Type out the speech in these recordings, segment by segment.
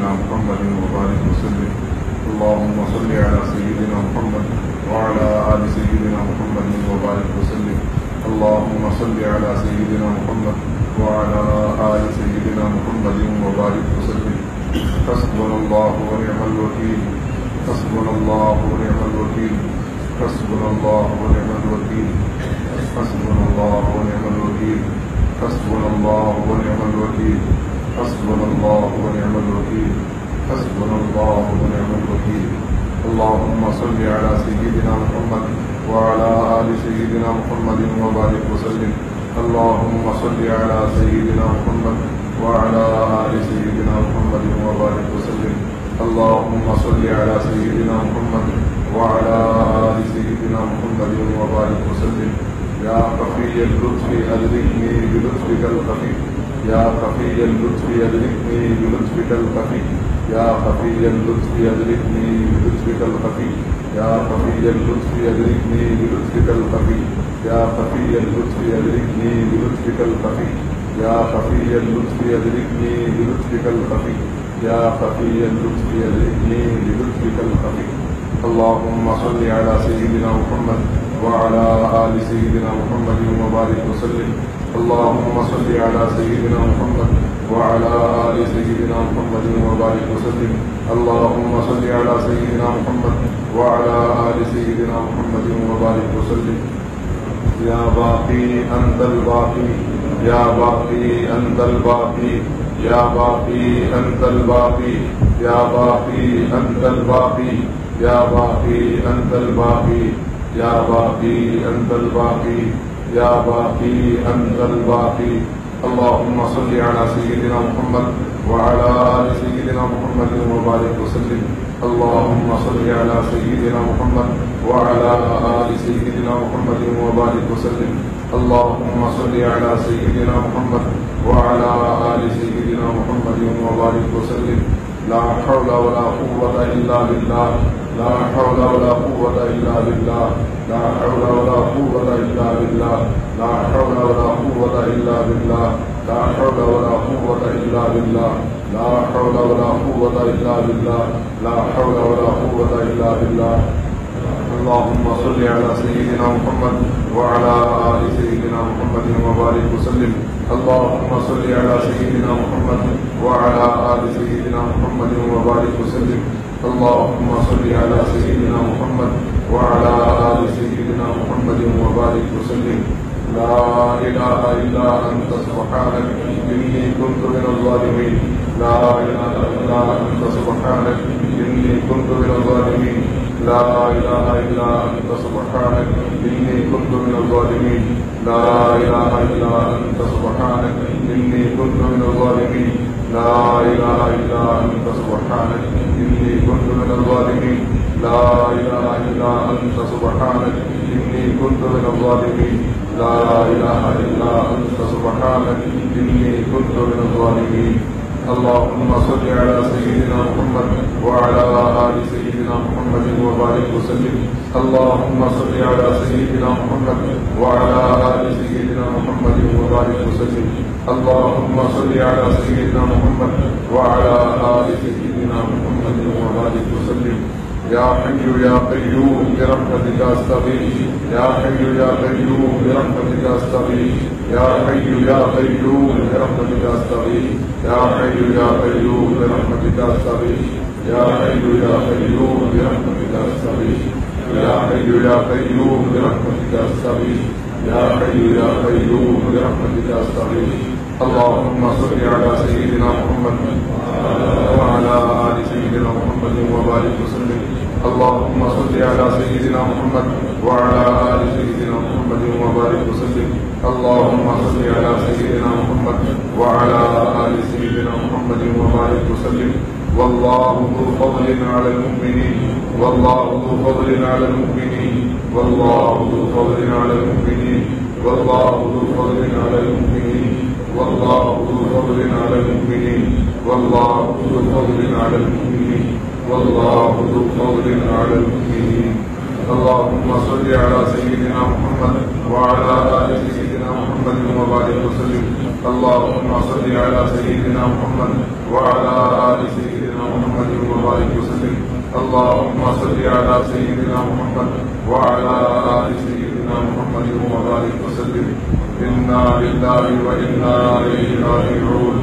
سيدنا محمد وبارك وسلم. اللهم صل على سيدنا محمد وعلى آل سيدنا محمد وبارك وسلم. اللهم صل على سيدنا محمد وعلى آل سيدنا محمد وبارك وسلم. حسبنا الله ونعم الوكيل. حسبنا الله ونعم الوكيل. حسبنا الله ونعم الوكيل. حسبنا الله ونعم الوكيل. حسبنا الله ونعم الوكيل. حسبنا الله ونعم الوكيل. حسبنا الله ونعم الوكيل. اللهم صل على سيدنا محمد وعلى آل سيدنا محمد وبارك وسلم. اللهم صل على سيدنا محمد وعلى آل سيدنا محمد وبارك وسلم. اللهم صل على سيدنا محمد وعلى آل سيدنا محمد وبارك وسلم. يا خفي اللطف أدركني بلطفك الخفي. يا خفي اللطف أدركني بلطفك الخفي. يا خفي اللطف أدركني بلطفك الخفي. يا خفي اللطف أدركني بلطفك الخفي. يا خفي اللطف أدركني بلطفك الخفي. يا خفي اللطف أدركني بلطفك الخفي. يا خفي اللطف أدركني بلطفك الخفي. اللهم صل على سيدنا محمد وعلى آل سيدنا محمد وبارك وسلم. اللهم صل على سيدنا محمد وعلى آل سيدنا محمد وبارك وسلم. اللهم صل على سيدنا محمد وعلى آل سيدنا محمد وبارك وسلم. يا باقي أنت الباقي. يا باقي أنت الباقي. يا باقي أنت الباقي. يا باقي أنت الباقي. يا باقي أنت الباقي. يا باقي أنت الباقي. يا باقي أنت الباقي. اللهم صل على سيدنا محمد وعلى آل سيدنا محمد وبارك وسلم. اللهم صل على سيدنا محمد وعلى آل سيدنا محمد وبارك وسلم. اللهم صل على سيدنا محمد وعلى آل سيدنا محمد وبارك وسلم. لا حول ولا قوة إلا بالله. لا حول ولا قوة إلا بالله. لا حول ولا قوة إلا بالله. لا حول ولا قوة إلا بالله. لا حول ولا قوة إلا بالله. لا حول ولا قوة إلا بالله. لا حول ولا قوة إلا بالله. اللهم صل على سيدنا محمد وعلى آل سيدنا محمد وبارك وسلم. اللهم صل على سيدنا محمد وعلى آل سيدنا محمد وبارك وسلم. اللهم صل على سيدنا محمد وعلى آل سيدنا محمد وبارك وسلم. لا إله إلا أنت سبحانك إني كنت من الظالمين. لا إله إلا أنت سبحانك إني كنت من الظالمين. لا إله إلا أنت سبحانك إني كنت من الظالمين. لا إله إلا أنت سبحانك إني كنت من الظالمين. لا إله إلا أنت سبحانك إني كنت من الظالمين. لا إله إلا أنت سبحانك إني كنت من الظالمين. لا إله إلا أنت سبحانك إني كنت من الظالمين. اللهم صل على سيدنا محمد وعلى آل سيدنا محمد وبارك وسلم. اللهم صل على سيدنا محمد وعلى آل سيدنا محمد وبارك وسلم. اللهم صل على سيدنا محمد وعلى آل سيدنا محمد وبارك وسلم. يا حي يا قيوم برحمتك استغيث. يا حي يا قيوم برحمتك استغيث. يا حي يا قيوم برحمتك استغيث. يا حي يا قيوم برحمتك استغيث. يا حي يا قيوم برحمتك استغيث. يا حي يا قيوم برحمتك استغيث. يا حي يا قيوم برحمتك استغيث. اللهم صل على سيدنا محمد وعلى آل سيدنا محمد وبارك وسلم. اللهم صل على سيدنا محمد وعلى آل سيدنا محمد وبارك وسلم. اللهم صل على سيدنا محمد وعلى آل سيدنا محمد وبارك وسلم. والله ذو فضل على المؤمنين. والله ذو فضل على المؤمنين. والله ذو فضل على المؤمنين. والله ذو فضل على المؤمنين. والله ذو فضل على المؤمنين. والله ذو فضل على المؤمنين. والله ذو فضل على المؤمنين. اللهم صل على سيدنا محمد وعلى آل سيدنا محمد محمد وبارك وسلم اللهم صل على سيدنا محمد وعلى آل سيدنا محمد وبارك وسلم اللهم صل على سيدنا محمد وعلى آل سيدنا محمد وبارك وسلم إنا لله وإنا إليه راجعون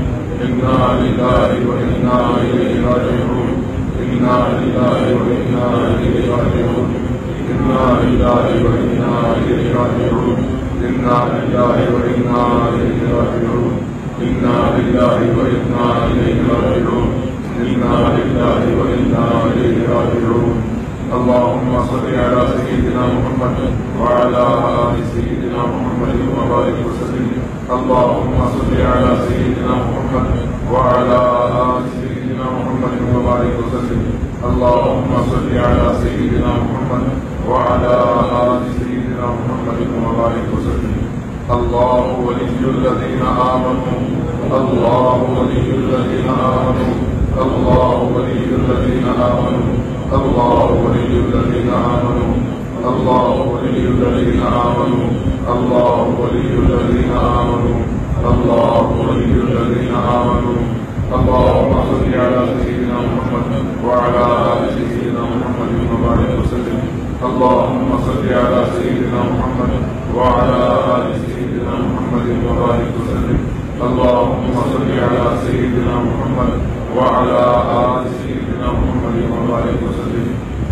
إنا لله وإنا إليه راجعون إنا لله وإنا إليه راجعون إنا لله وإنا إليه راجعون إنا لله وإنا إليه راجعون إنا لله وإنا إليه راجعون إنا لله وإنا إليه راجعون اللهم صل على سيدنا محمد وعلى آل سيدنا محمد وبارك وسلم اللهم صل على سيدنا محمد وعلى آل سيدنا محمد وبارك وسلم اللهم صل على سيدنا محمد وعلى آل سيدنا محمد وبارك وسلم الله ولي الذين آمنوا الله ولي الذين آمنوا الله ولي الذين آمنوا الله ولي الذين آمنوا الله ولي الذين آمنوا الله ولي الذين آمنوا الله ولي الذين آمنوا اللهم صل على سيدنا محمد وعلى آل سيدنا محمد وبارك وسلم اللهم صل على سيدنا محمد وعلى آل سيدنا محمد وبارك وسلم اللهم صل على سيدنا محمد وعلى آل سيدنا محمد وبارك وسلم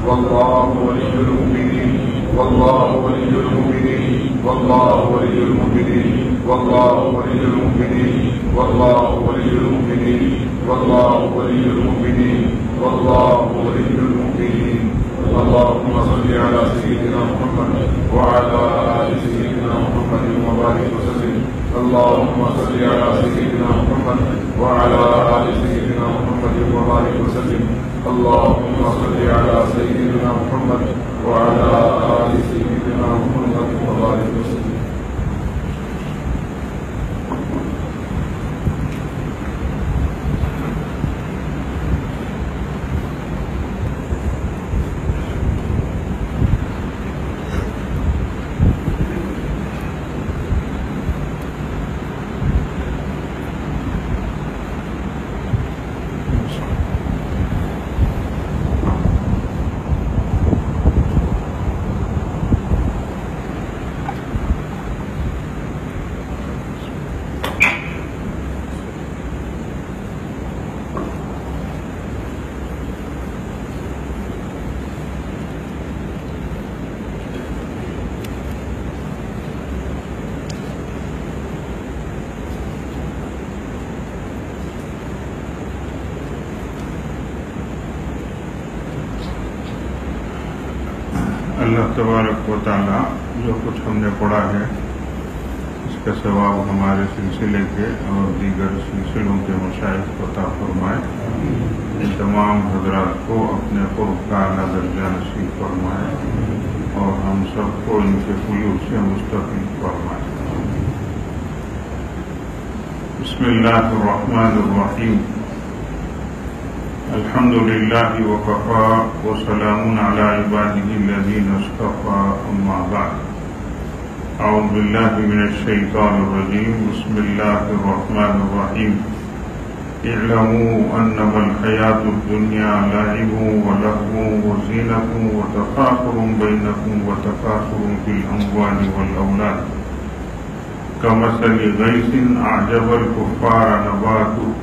والله ولي المؤمنين والله ولي المؤمنين والله ولي المؤمنين والله ولي المؤمنين والله ولي المؤمنين والله ولي المؤمنين والله ولي المؤمنين اللهم صل على سيدنا محمد وعلى آل سيدنا محمد وبارك وسلم اللهم صل على سيدنا محمد وعلى آل سيدنا محمد وبارك وسلم اللهم صل على سيدنا محمد وعلى آل سيدنا محمد وبارك وسلم اللہ تبارک و تعالیٰ جو کچھ ہم نے پڑھا ہے اس کا ثواب ہمارے سلسلے کے اور دیگر سلسلوں کے مشائخ کو عطا فرمائے ان تمام حضرات کو اپنے قرب کا اعلیٰ درجہ نصیب فرمائے اور ہم سب کو ان کے فیوض سے مستفید فرمائے بسم اللہ الرحمن الرحیم الحمد للہ وکفا وسلام علی عباده الذین اصطفى اما بعد اعوذ باللہ من الشیطان الرجیم بسم اللہ الرحمن الرحیم اعلموا انما الحیاة الدنیا لعب ولهو وزینة وتفاخر بینکم وتکاثر فی الاموال والاولاد کمثل غیث اعجب الکفار نباته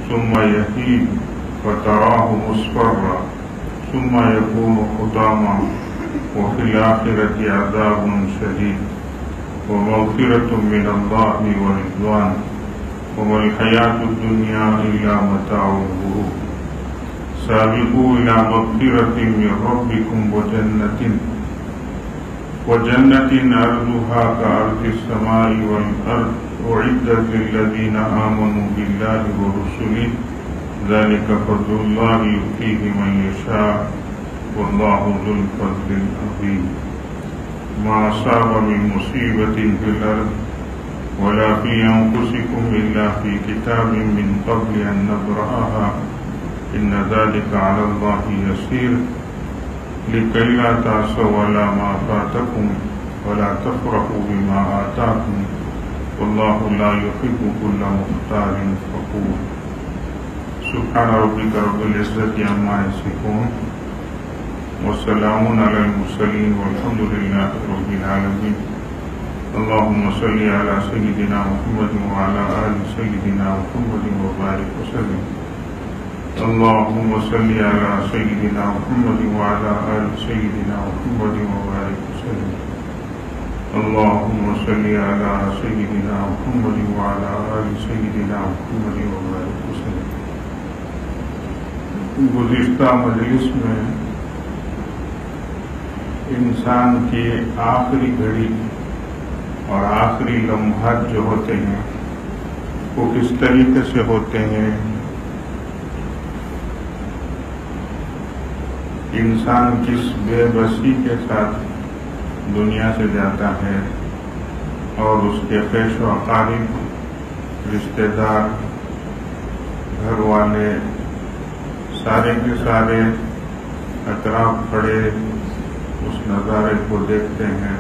ثم یهیج فتراه مصفرا ثم يكون حطاما وفي الآخرة عذاب شديد ومغفرة من الله ورضوان وما الحياة الدنيا إلا متاع الغرور سابقوا إلى مغفرة من ربكم وجنة أرضها كأرض السماء والأرض أعدت للذين آمنوا بالله ورسله ذلك فضل الله يؤتيه من يشاء والله ذو الفضل العظيم ما أصاب من مصيبة في الأرض ولا في أنفسكم إلا في كتاب من قبل أن نبرأها إن ذلك على الله يسير لكي لا تعصوا على ما فاتكم ولا تفرحوا بما آتاكم والله لا يحب كل مختال فخور سبحان ربك رب العزة عما يصفون وسلام على المرسلين والحمد لله رب العالمين اللهم صل على سيدنا محمد وعلى آل سيدنا محمد وبارك وسلم اللهم صل على سيدنا محمد وعلى آل سيدنا محمد وبارك وسلم اللهم صل على سيدنا محمد وعلى آل سيدنا محمد وبارك وسلم. گزشتہ مجلس میں انسان کی آخری گھڑی اور آخری لمحات جو ہوتے ہیں وہ کس طریقے سے ہوتے ہیں، انسان کس بے بسی کے ساتھ دنیا سے جاتا ہے اور اس کے خیش و اقارب، رشتہ دار، گھر والے سارے کے سارے اطراف کھڑے اس نظارے کو دیکھتے ہیں،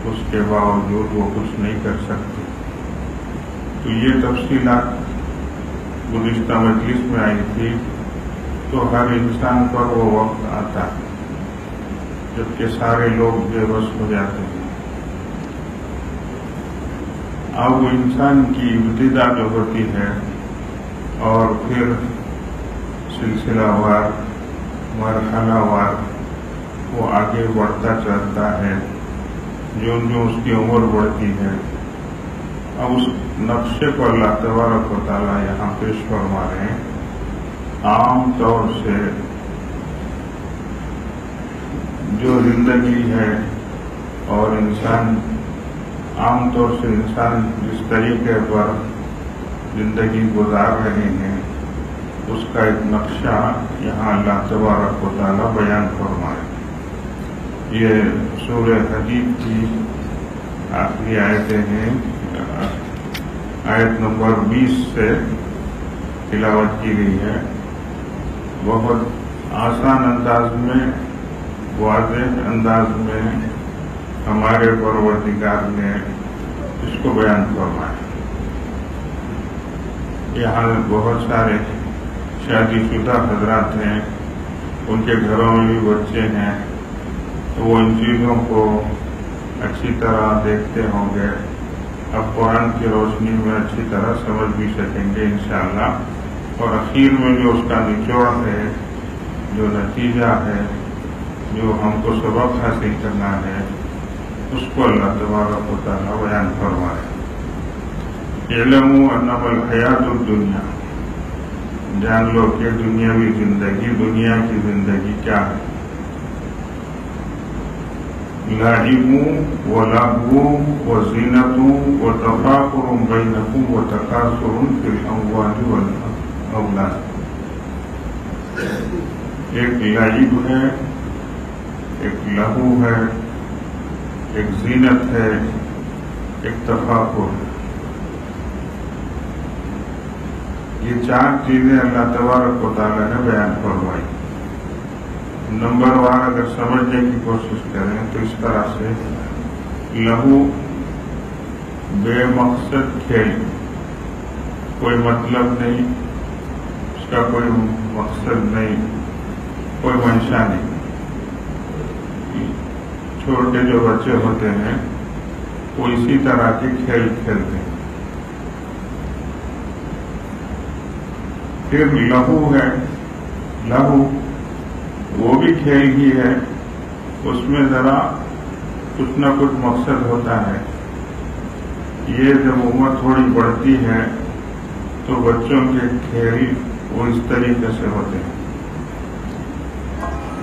اس کے باوجود وہ کچھ نہیں کر سکتے. تو یہ تفصیلات گزشتہ مجلس میں آئی تھی. تو ہر انسان پر وہ وقت آتا ہے جبکہ سارے لوگ بے بس ہو جاتے ہیں. اب وہ انسان کی ابتدا جو ہوتی ہے اور پھر سلسلہ وار مرحلہ وار وہ آگے بڑھتا چلتا ہے جو اس کی عمر بڑھتی ہے. اب اس نقشے کو اللہ تبارک و تعالیٰ یہاں پیش فرما رہے ہیں. عام طور سے جو زندگی ہے اور انسان عام طور سے انسان جس طریقے پر زندگی گزار رہے ہیں اس کا ایک نقشہ یہاں اللہ تبارک و تعالیٰ بیان فرمائے. یہ سورہ حدید کی آخری آیتیں ہیں. آیت نمبر 20 سے تلاوت کی گئی ہے. بہت آسان انداز میں، واضح انداز میں ہمارے پروردگار نے اس کو بیان فرمایا. یہاں بہت سارے شادی شدہ حضرات ہیں، ان کے گھروں میں بھی بچے ہیں، تو وہ ان چیزوں کو اچھی طرح دیکھتے ہوں گے. اب قرآن کی روشنی میں اچھی طرح سمجھ بھی سکیں گے انشاءاللہ. اور اخیر میں جو اس کا نچوڑ ہے، جو نتیجہ ہے، جو ہم کو سبق حاصل کرنا ہے، اس کو اللہ تبارک و تعالیٰ بیان فرمائے. اعلموا انما الحیات الدنیا، جان لو کہ دنیاوی زندگی، دنیا کی زندگی کیا ہے. لعب ولهو وزینۃ وتفاخر بینکم وتکاثر فی الاموال والاولاد. ایک لعب ہے، ایک لہو ہے، ایک زینت ہے، ایک تفاخر ہے. یہ چار چیزیں اللہ تبارک و تعالیٰ نے بیان فرمائی. نمبر 1 اگر سمجھنے کی کوشش کریں تو اس طرح سے لہو بے مقصد کھیل، کوئی مطلب نہیں، اس کا کوئی مقصد نہیں، کوئی منشا نہیں. چھوٹے جو بچے ہوتے ہیں وہ اسی طرح کے کھیل کھیلتے ہیں. پھر لہو ہے، لہو وہ بھی کھیل ہی ہے، اس میں ذرا کچھ نہ کچھ مقصد ہوتا ہے. یہ جب عمر تھوڑی بڑھتی ہے تو بچوں کے کھیل وہ اس طریقے سے ہوتے ہیں.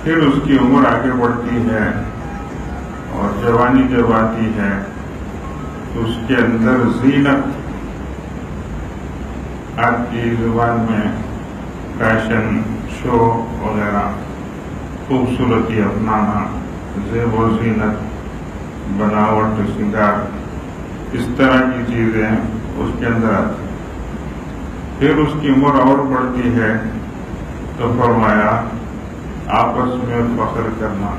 پھر اس کی عمر آگے بڑھتی ہے اور جوانی جب آتی ہے تو اس کے اندر زینت، آپ کی زبان میں فیشن شو وغیرہ، خوبصورتی اپنانا، زیب و زینت، بناوٹ، سنگار، اس طرح کی چیزیں اس کے اندر آتی. پھر اس کی عمر اور بڑھتی ہے تو فرمایا آپس میں فخر کرنا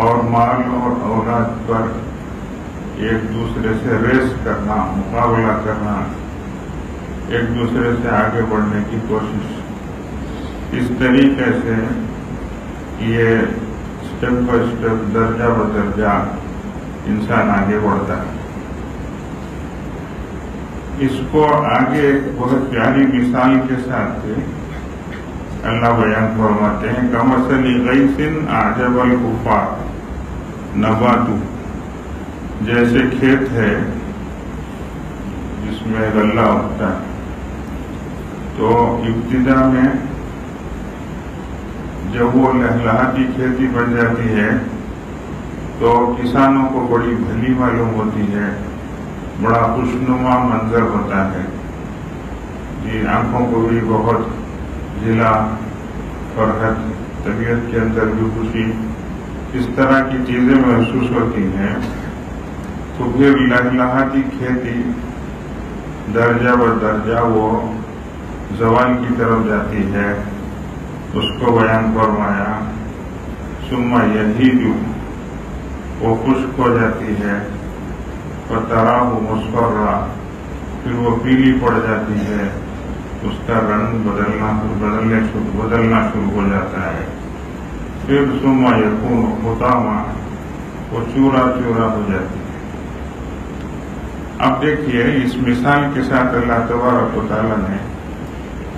اور مال اور اولاد پر ایک دوسرے سے ریس کرنا، مقابلہ کرنا، ایک دوسرے سے آگے بڑھنے کی کوشش، اس طریقے سے یہ اسٹیپ بائی اسٹیپ، درجہ بدرجہ انسان آگے بڑھتا ہے۔ اس کو آگے ایک بہت پیاری مثال کے ساتھ اللہ بیان فرماتے ہیں، کمثل غیث اعجب الکفار نباتہ، جیسے کھیت ہے جس میں غلہ ہوتا ہے، تو ابتدا میں جب وہ لہلہاتی کھیتی بن جاتی ہے تو کسانوں کو بڑی بھلی معلوم ہوتی ہے، بڑا خوشنما منظر ہوتا ہے، جی آنکھوں کو بھی بہت ضلع، فرحت، طبیعت کے اندر بھی خوشی، اس طرح کی چیزیں محسوس ہوتی ہیں۔ تو پھر لہلہاتی کھیتی درجہ بدرجہ وہ زوال کی طرف جاتی ہے، اس کو بیان فرمایا، ثم یہیج، وہ خشک ہو جاتی ہے، فتراہ مصفرا، پھر وہ پیلی پڑ جاتی ہے، اس کا رنگ بدلنا شروع ہو جاتا ہے، پھر ثم یکون حطاما، وہ چورا چورا ہو جاتی ہے۔ اب دیکھیے اس مثال کے ساتھ اللہ تبارک و تعالیٰ نے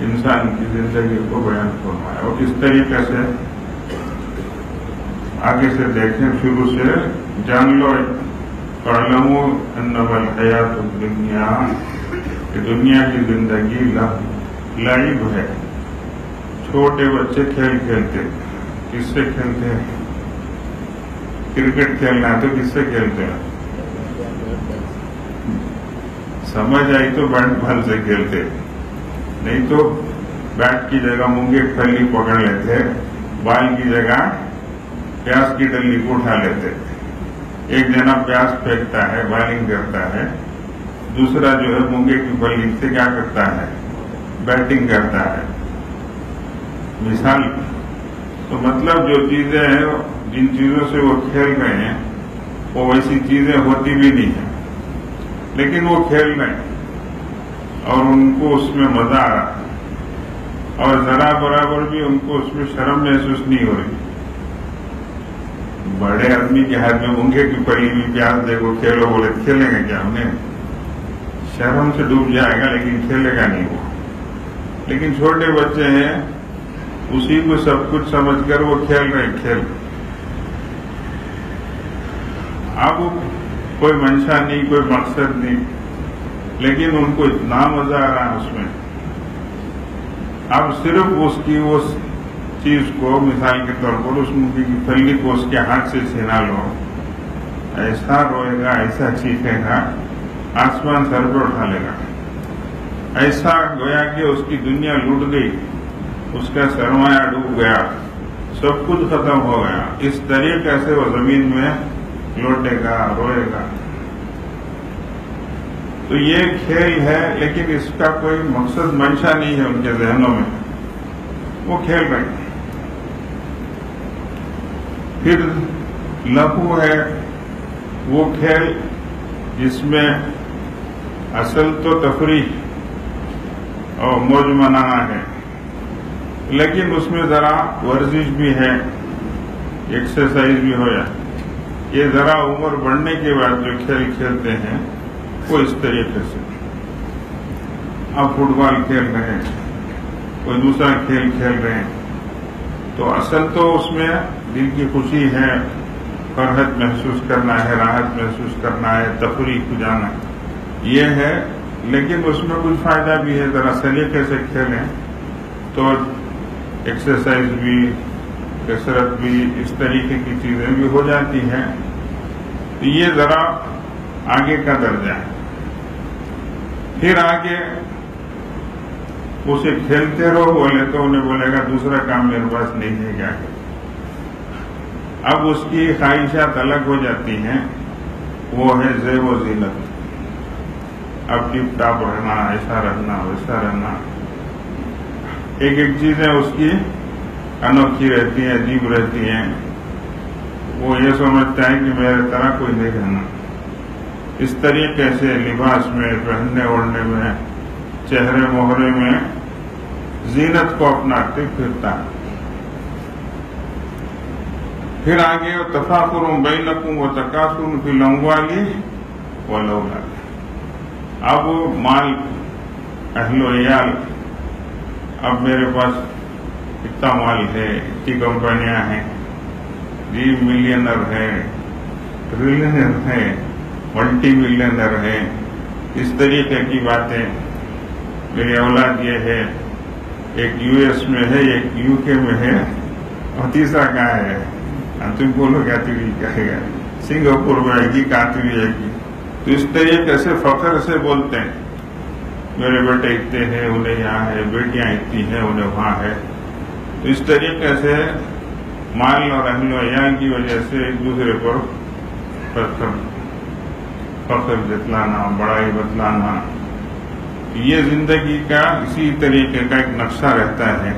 انسان کی زندگی کو بیان فرمایا، اور اس طریقے سے آگے سے دیکھیں، شروع سے جان لو، اعلموا انما الحیات الدنیا، کہ دنیا کی زندگی لعب ہے۔ چھوٹے بچے کھیل کھیلتے، کس سے کھیلتے ہیں؟ کرکٹ کھیلنا ہے تو کس سے کھیلتے ہیں؟ سمجھ آئی تو بیٹ بال سے کھیلتے، نہیں تو بیٹ کی جگہ مونگے پھلی پکڑ لیتے، بال کی جگہ پیاز کی ڈلی کو اٹھا لیتے۔ ایک جنا پیاز پھینکتا ہے، بالنگ کرتا ہے، دوسرا جو ہے مونگے کی پھلی سے کیا کرتا ہے؟ بیٹنگ کرتا ہے۔ مثال تو مطلب جو چیزیں ہیں، جن چیزوں سے وہ کھیل رہے ہیں، وہ ویسی چیزیں ہوتی بھی نہیں ہیں، لیکن وہ کھیل رہے ہیں اور ان کو اس میں مزہ آ رہا، اور ذرا برابر بھی ان کو اس میں شرم محسوس نہیں ہو رہی۔ بڑے آدمی کے ہاتھ میں مونگے کی پڑی ہوئی پیاز دیکھو، کھیلو، بولے کھیلیں گے کیا؟ ہم نے شرم سے ڈوب جائے گا، لیکن کھیلے گا نہیں وہ۔ لیکن چھوٹے بچے ہیں، اسی کو سب کچھ سمجھ کر وہ کھیل رہے کھیل۔ اب کوئی منشا نہیں، کوئی مقصد نہیں، لیکن ان کو اتنا مزہ آ رہا ہے اس میں۔ اب صرف اس کی اس چیز کو، مثال کے طور پر اس مونگے کی پھلی کو اس کے ہاتھ سے چھینا لو، ایسا روئے گا، ایسا چیخے گا، آسمان سر پہ اٹھا لے گا، ایسا گویا کہ اس کی دنیا لوٹ گئی، اس کا سرمایہ ڈوب گیا، سب کچھ ختم ہو گیا۔ اس طریقے سے وہ زمین میں لوٹے گا، روئے گا۔ تو یہ کھیل ہے، لیکن اس کا کوئی مقصد منشا نہیں ہے ان کے ذہنوں میں، وہ کھیل رہے ہیں۔ پھر لہو ہے، وہ کھیل جس میں اصل تو تفریح اور موج منانا ہے، لیکن اس میں ذرا ورزش بھی ہے، ایکسرسائز بھی ہو جائے۔ یہ ذرا عمر بڑھنے کے بعد جو کھیل کھیلتے ہیں وہ اس طریقے سے، اب فٹ بال کھیل رہے ہیں، کوئی دوسرا کھیل کھیل رہے ہیں، تو اصل تو اس میں دل کی خوشی ہے، فرحت محسوس کرنا ہے، راحت محسوس کرنا ہے، تفریح کو جانا یہ ہے، لیکن اس میں کچھ فائدہ بھی ہے۔ ذرا سلیقے سے کھیلیں تو ایکسرسائز بھی، کسرت بھی، اس طریقے کی چیزیں بھی ہو جاتی ہیں۔ یہ ذرا آگے کا درجہ ہے۔ پھر آگے اسے کھیلتے رہو، بولے تو انہیں بولے گا دوسرا کام میرے پاس نہیں ہے کیا کہ، اب اس کی خواہشات الگ ہو جاتی ہیں، وہ ہے زیب و زینت، اب ٹپ ٹاپ رہنا، ایسا رہنا، ویسا رہنا، ایک ایک چیزیں اس کی انوکھی رہتی ہیں، عجیب رہتی ہیں۔ وہ یہ سمجھتا ہے کہ میرے طرح کوئی نہیں رہنا، اس طریقے سے لباس میں، پہننے اوڑھنے میں، چہرے مہرے میں زینت کو اپناتے پھرتا ہے۔ پھر آگے تفاخر بینکم وتکاثر فی الاموال والاولاد۔ اب مال، اہل و عیال، اب میرے پاس اتنا مال ہے، اتنی کمپنیاں ہیں، جی ملینر ہے، ٹریلینر ہے، ملٹی ملینر ہے، اس طریقے کی باتیں۔ میری اولاد یہ ہے، ایک یو ایس میں ہے، ایک یو کے میں ہے، اور تیسرا کہاں ہے؟ تم بولو کیا تیری کہے گا، سنگاپور میں آئے گی، کہاں تیری آئے گی؟ تو اس طریقے سے فخر سے بولتے ہیں، میرے بیٹے اتنے ہیں، انہیں یہاں ہے، بیٹیاں اتنی ہیں، انہیں وہاں ہے۔ تو اس طریقے سے مال اور اہل و عیال کی وجہ سے ایک دوسرے پر فخر جتلانا، بڑائی بتلانا، یہ زندگی کا اسی طریقے کا ایک نقشہ رہتا ہے۔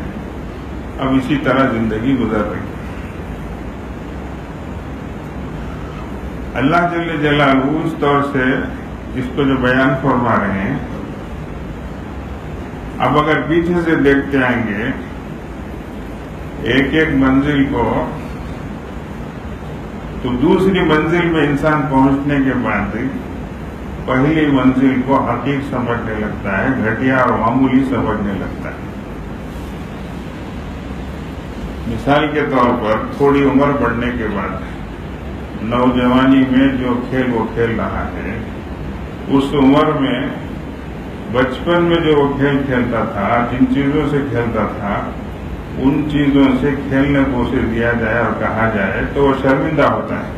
اب اسی طرح زندگی گزر رہی ہے۔ اللہ جل جلالہ اس طور سے اس کو جو بیان فرما رہے ہیں، اب اگر پیچھے سے دیکھتے آئیں گے ایک ایک منزل کو، تو دوسری منزل میں انسان پہنچنے کے بعد پہلی منزل کو حقیق سمجھنے لگتا ہے، گھٹیا اور معمولی سمجھنے لگتا ہے۔ مثال کے طور پر تھوڑی عمر بڑھنے کے بعد نوجوانی میں جو کھیل وہ کھیل رہا ہے، اس عمر میں بچپن میں جو وہ کھیل کھیلتا تھا، جن چیزوں سے کھیلتا تھا، ان چیزوں سے کھیلنے کو اسے دیا جائے اور کہا جائے تو وہ شرمندہ ہوتا ہے۔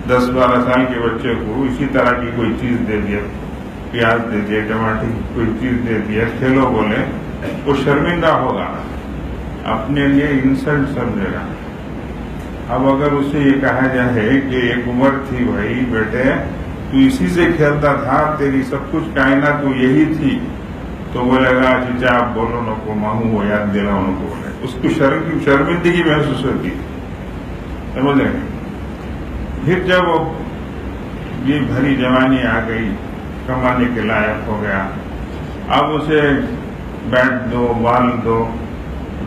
10-12 سال کے بچے کو اسی طرح کی کوئی چیز دے دیا، پیاز دے دیا، ٹماٹر کی کوئی چیز دے دیا، کھیلو بولے، وہ شرمندہ ہوگا، اپنے لیے انسلٹ سمجھے گا۔ اب اگر اسے یہ کہا جائے کہ ایک عمر تھی بھائی بیٹے، تو اسی سے کھیلتا تھا، تیری سب کچھ کائنات تو یہی تھی، تو بولے گا چچا آپ بولو نہ کو ماموں وہ یاد دلاؤ نہ کو بولے، اس کو شرمندگی محسوس ہوتی، سمجھ رہے ہیں؟ پھر جب یہ بھری جوانی آ گئی، کمانے کے لائق ہو گیا، اب اسے بیٹ دو، بال دو،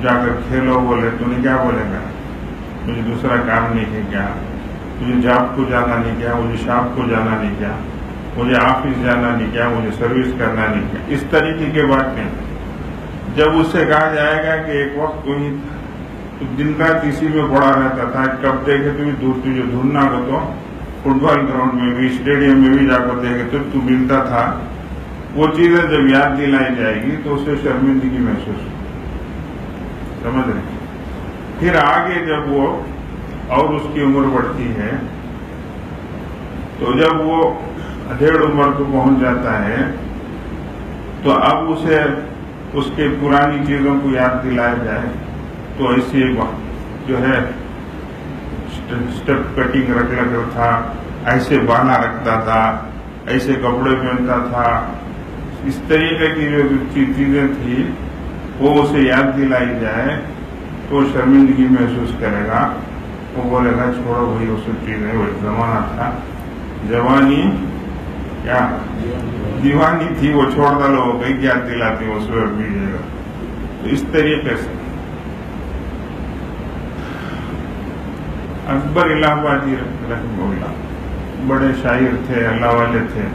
جا کر کھیلو بولے تو نہیں، کیا بولے گا؟ مجھے دوسرا کام نہیں ہے کیا؟ مجھے جاب کو جانا نہیں کیا؟ مجھے شاپ کو جانا نہیں کیا؟ مجھے آفس جانا نہیں کیا؟ مجھے سروس کرنا نہیں کیا؟ اس طریقے کے باتیں جب اس سے کہا جائے گا کہ ایک وقت تو دن رات اسی میں پڑا رہتا تھا، کب دیکھے تجھے ڈھونڈنا ہو تو فٹ بال گراؤنڈ میں بھی، اسٹیڈیم میں بھی جا کر دیکھے تو ملتا تھا، وہ چیزیں جب یاد دلائی جائے گی تو اسے شرمندگی محسوس ہوگی، سمجھ رہے ہیں؟ پھر آگے جب وہ اور اس کی عمر بڑھتی ہے، تو جب وہ 1.5 عمر کو پہنچ جاتا ہے، تو اب اسے اس کے پرانی چیزوں کو یاد دلایا جائے تو ایسے جو ہے اسٹیپ کٹنگ رکھا تھا، ایسے بانا رکھتا تھا، ایسے کپڑے پہنتا تھا، اس طریقے کی جو چیزیں تھی وہ اسے یاد دلائی جائے تو شرمندگی محسوس کرے گا، وہ بولے گا چھوڑو بھائی وہ سب چیزیں، وہ ایک زمانہ تھا، جوانی کیا دیوانی تھی، وہ چھوڑ ڈالو، وہ کہیں یاد دلاتی وہ سب بھیجے گا۔ تو اس طریقے سے اکبر الہ آبادی رحمہ اللہ بڑے شاعر تھے، اللہ والے تھے،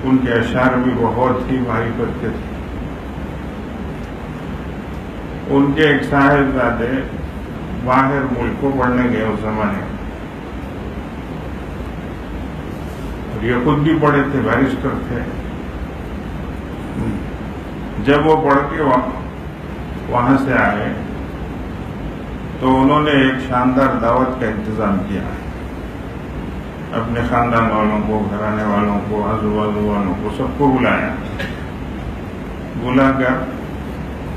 ان کے اشعار بھی بہت ہی معرفت کے تھے۔ ان کے ایک صاحبزادے باہر ملک کو پڑھنے گئے اس زمانے میں، اور یہ خود بھی پڑھے تھے، بیرسٹر تھے۔ جب وہ پڑھ کے وہاں سے آئے تو انہوں نے ایک شاندار دعوت کا انتظام کیا، اپنے خاندان والوں کو، گھرانے والوں کو، آزو بازو والوں کو، سب کو بلایا، بلا کر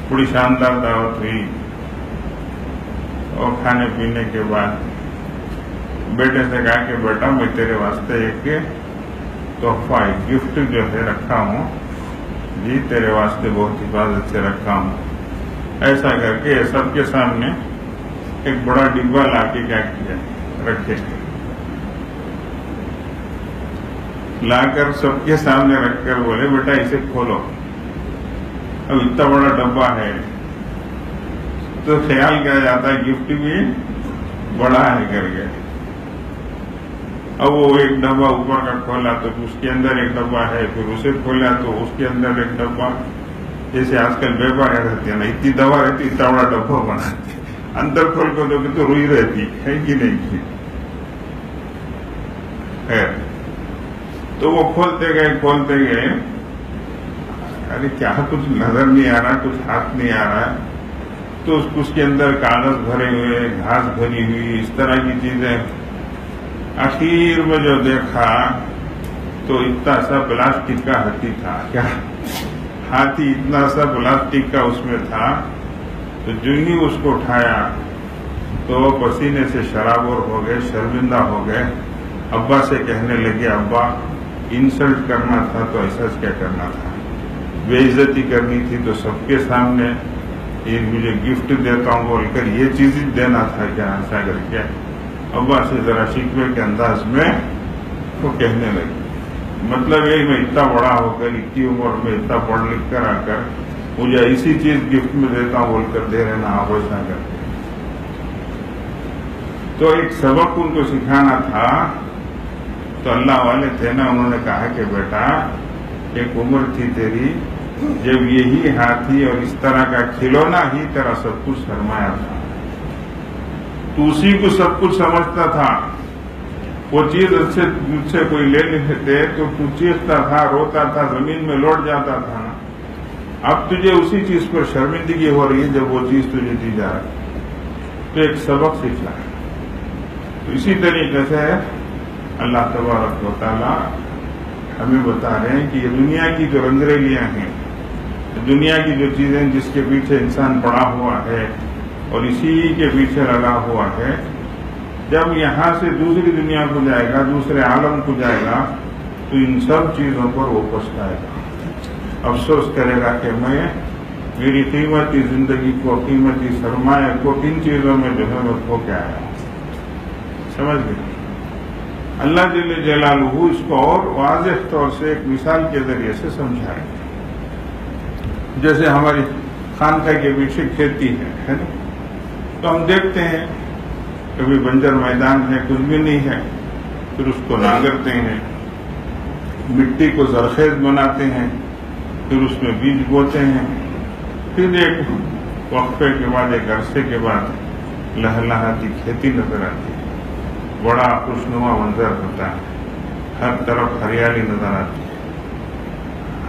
بڑی شاندار دعوت ہوئی، اور کھانے پینے کے بعد بیٹے سے کہا کہ بیٹا میں تیرے واسطے ایک تحفہ، ایک گفٹ جو ہے رکھا ہوں، جی تیرے واسطے بہت حفاظت سے رکھا ہوں۔ ایسا کر کے سب کے سامنے ایک بڑا ڈبہ لا کے کیا کیا رکھے، لا کر سب کے سامنے رکھ کر بولے بیٹا اسے کھولو. اب اتنا بڑا ڈبہ ہے تو خیال کیا جاتا ہے گفٹ بھی بڑا ہے کر کے. اب وہ ایک ڈبہ اوپر کا کھولا تو اس کے اندر ایک ڈبہ ہے, پھر اسے کھولا تو اس کے اندر ایک ڈبہ. جیسے آج کل بیپار رہتے ہیں نا, اتنی دوا رہتی اتنا بڑا ڈبہ بناتے, اندر کھول کو تو روئی رہتی ہے کہ نہیں. خیر تو وہ کھولتے گئے, ارے کیا کچھ نظر نہیں آ رہا, کچھ ہاتھ نہیں آ رہا. تو اس کے اندر کاغذ بھرے ہوئے, گھاس بھری ہوئی, اس طرح کی چیزیں. آخر میں جو دیکھا تو اتنا سا پلاسٹک کا ہاتھی تھا. کیا ہاتھی اتنا سا پلاسٹک کا اس میں تھا. تو جو ہی اس کو اٹھایا تو پسینے سے شرابور ہو گئے, شرمندہ ہو گئے. ابا سے کہنے لگے ابا انسلٹ کرنا تھا تو ایسا کیا کرنا تھا, بے عزتی کرنی تھی تو سب کے سامنے یہ مجھے گفٹ دیتا ہوں بول کر یہ چیز دینا تھا کیا, ایسا کر کے ابا سے ذرا شکوے کے انداز میں وہ کہنے لگے. مطلب یہ میں اتنا بڑا ہو کر اتنی عمر میں اتنا پڑھ لکھ کر آ کر مجھے ایسی چیز گفٹ میں دیتا ہوں بول کر دے رہے نا آپ ایسا کر کے. تو ایک سبق ان کو سکھانا تھا. تو اللہ والے تھے نا, انہوں نے کہا کہ بیٹا ایک عمر تھی تیری جب یہی ہاتھی اور اس طرح کا کھلونا ہی تیرا سب کچھ سرمایہ تھا. تو اسی کو سب کچھ سمجھتا تھا. وہ چیز مجھ سے کوئی لے لیتے تو تو چیختا تھا, روتا تھا, زمین میں لوٹ جاتا تھا. اب تجھے اسی چیز پر شرمندگی ہو رہی ہے جب وہ چیز تجھے دی جا رہی. تو ایک سبق سیکھا ہے. تو اسی طریقے سے اللہ تبارک و تعالی ہمیں بتا رہے ہیں کہ یہ دنیا کی جو رنگریلیاں ہیں, دنیا کی جو چیزیں جس کے پیچھے انسان پڑا ہوا ہے اور اسی کے پیچھے لگا ہوا ہے, جب یہاں سے دوسری دنیا کو جائے گا, دوسرے عالم کو جائے گا تو ان سب چیزوں پر وہ پچھتائے گا, افسوس کرے گا کہ میں میری قیمتی زندگی کو, قیمتی سرمایہ کو کن چیزوں میں جو ہے وہ کھو کے آیا. سمجھ گئے؟ اللہ جل جلالہ اس کو اور واضح طور سے ایک مثال کے ذریعے سے سمجھائے. جیسے ہماری خانقاہ کے پیچھے کھیتی ہے نا, تو ہم دیکھتے ہیں کبھی بنجر میدان ہے, کچھ بھی نہیں ہے, پھر اس کو ناگرتے ہیں, مٹی کو زرخیز بناتے ہیں, پھر اس میں بیج بوتے ہیں, پھر ایک وقفے کے بعد, ایک عرصے کے بعد لہلہاتی کھیتی نظر آتی ہے. بڑا خوشنما منظر ہوتا ہے, ہر طرف ہریالی نظر آتی ہے.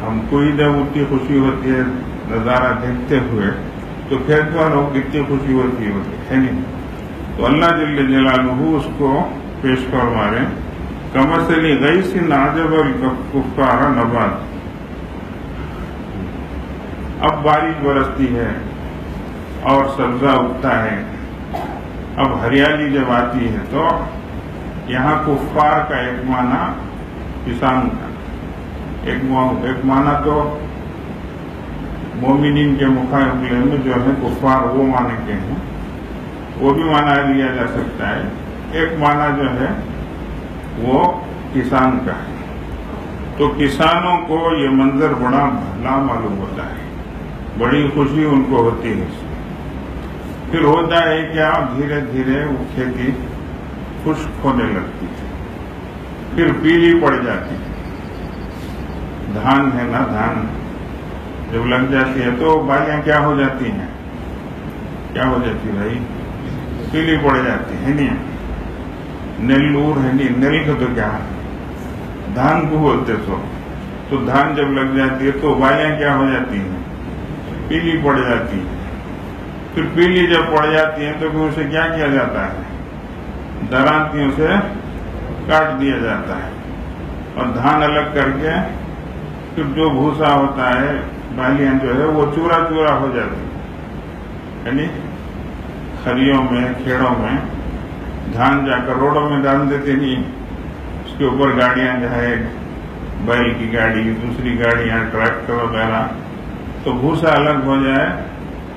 ہم کو ہی جب اتنی خوشی ہوتی ہے نظارہ دیکھتے ہوئے تو کھیت والوں کو کتنی خوشی ہوتی ہے نہیں. تو اللہ جل جلالہ اس کو پیش فرما رہے, کمثل غیث اعجب الکفار نبات. اب بارش برستی ہے اور سبزہ اگتا ہے, اب ہریالی جب آتی ہے تو یہاں کفار کا ایک معنی کسان کا, ایک معنی تو مومنین کے مقابلے میں جو ہے کفار وہ معنی کے ہیں, وہ بھی معنی لیا جا سکتا ہے. ایک معنی جو ہے وہ کسان کا ہے. تو کسانوں کو یہ منظر بڑا بھلا معلوم ہوتا ہے, بڑی خوشی ان کو ہوتی ہے. پھر ہوتا ہے کیا, دھیرے دھیرے وہ کھیتی خشک ہونے لگتی ہے, پھر پیلی پڑ جاتی ہے. دھان ہے نا, دھان جب لگ جاتی ہے تو بالیاں کیا ہو جاتی ہیں, کیا ہو جاتی ہے بھائی, پیلی پڑ جاتی ہے. نہیں نیلور ہے نہیں, نیل کا تو کیا دھان کو بولتے. تو دھان جب لگ جاتی ہے تو بالیاں کیا ہو جاتی ہیں, پیلی پڑ جاتی ہے. پھر پیلی جب پڑ جاتی ہیں تو پھر اسے کیا کیا جاتا ہے, درانتیوں سے کاٹ دیا جاتا ہے, اور دھان الگ کر کے پھر جو بھوسا ہوتا ہے, بالیاں جو ہے وہ چورا چورا ہو جاتی ہے. یعنی کھلیوں میں, کھیڑوں میں دھان جا کر روڈوں میں ڈال دیتے نہیں, اس کے اوپر گاڑیاں جو ہے, بیل کی گاڑی, دوسری گاڑیاں, ٹریکٹر وغیرہ, تو بھوسا الگ ہو جائے,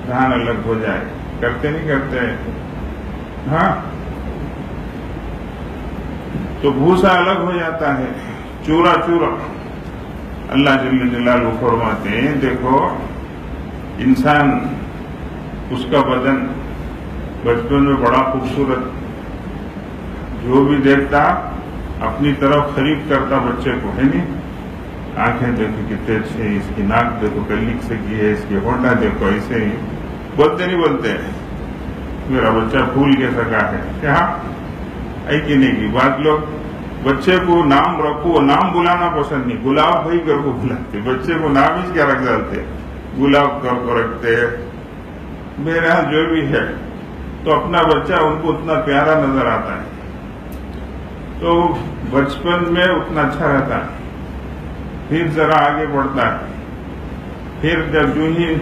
دھان الگ ہو جائے. کرتے نہیں کرتے؟ ہاں. تو بھوسا الگ ہو جاتا ہے چورا چورا. اللہ جل جلالہ فرماتے ہیں دیکھو انسان اس کا بدن بچپن میں بڑا خوبصورت، جو بھی دیکھتا اپنی طرف قریب کرتا بچے کو، ہے نہیں؟ آنکھیں دیکھو کتنے اچھے ہیں، اس کی ناک دیکھو کلک سے کی ہے، اس کی ہونٹا دیکھو ایسے ہی. بولتے نہیں بولتے میرا بچہ پھول کے سکا ہے، کیا ہے کہ نہیں؟ کی بات لوگ بچے کو نام رکھو، نام بلانا پسند نہیں، گلاب بھائی کر کو بلاتے، بچے کو نام ہی کیا رکھ ڈالتے، گلاب کر کو رکھتے. میرے یہاں جو بھی ہے تو اپنا بچہ ان کو اتنا پیارا نظر آتا ہے، تو بچپن میں اتنا اچھا رہتا ہے. پھر ذرا آگے بڑھتا ہے، پھر جب جو ہی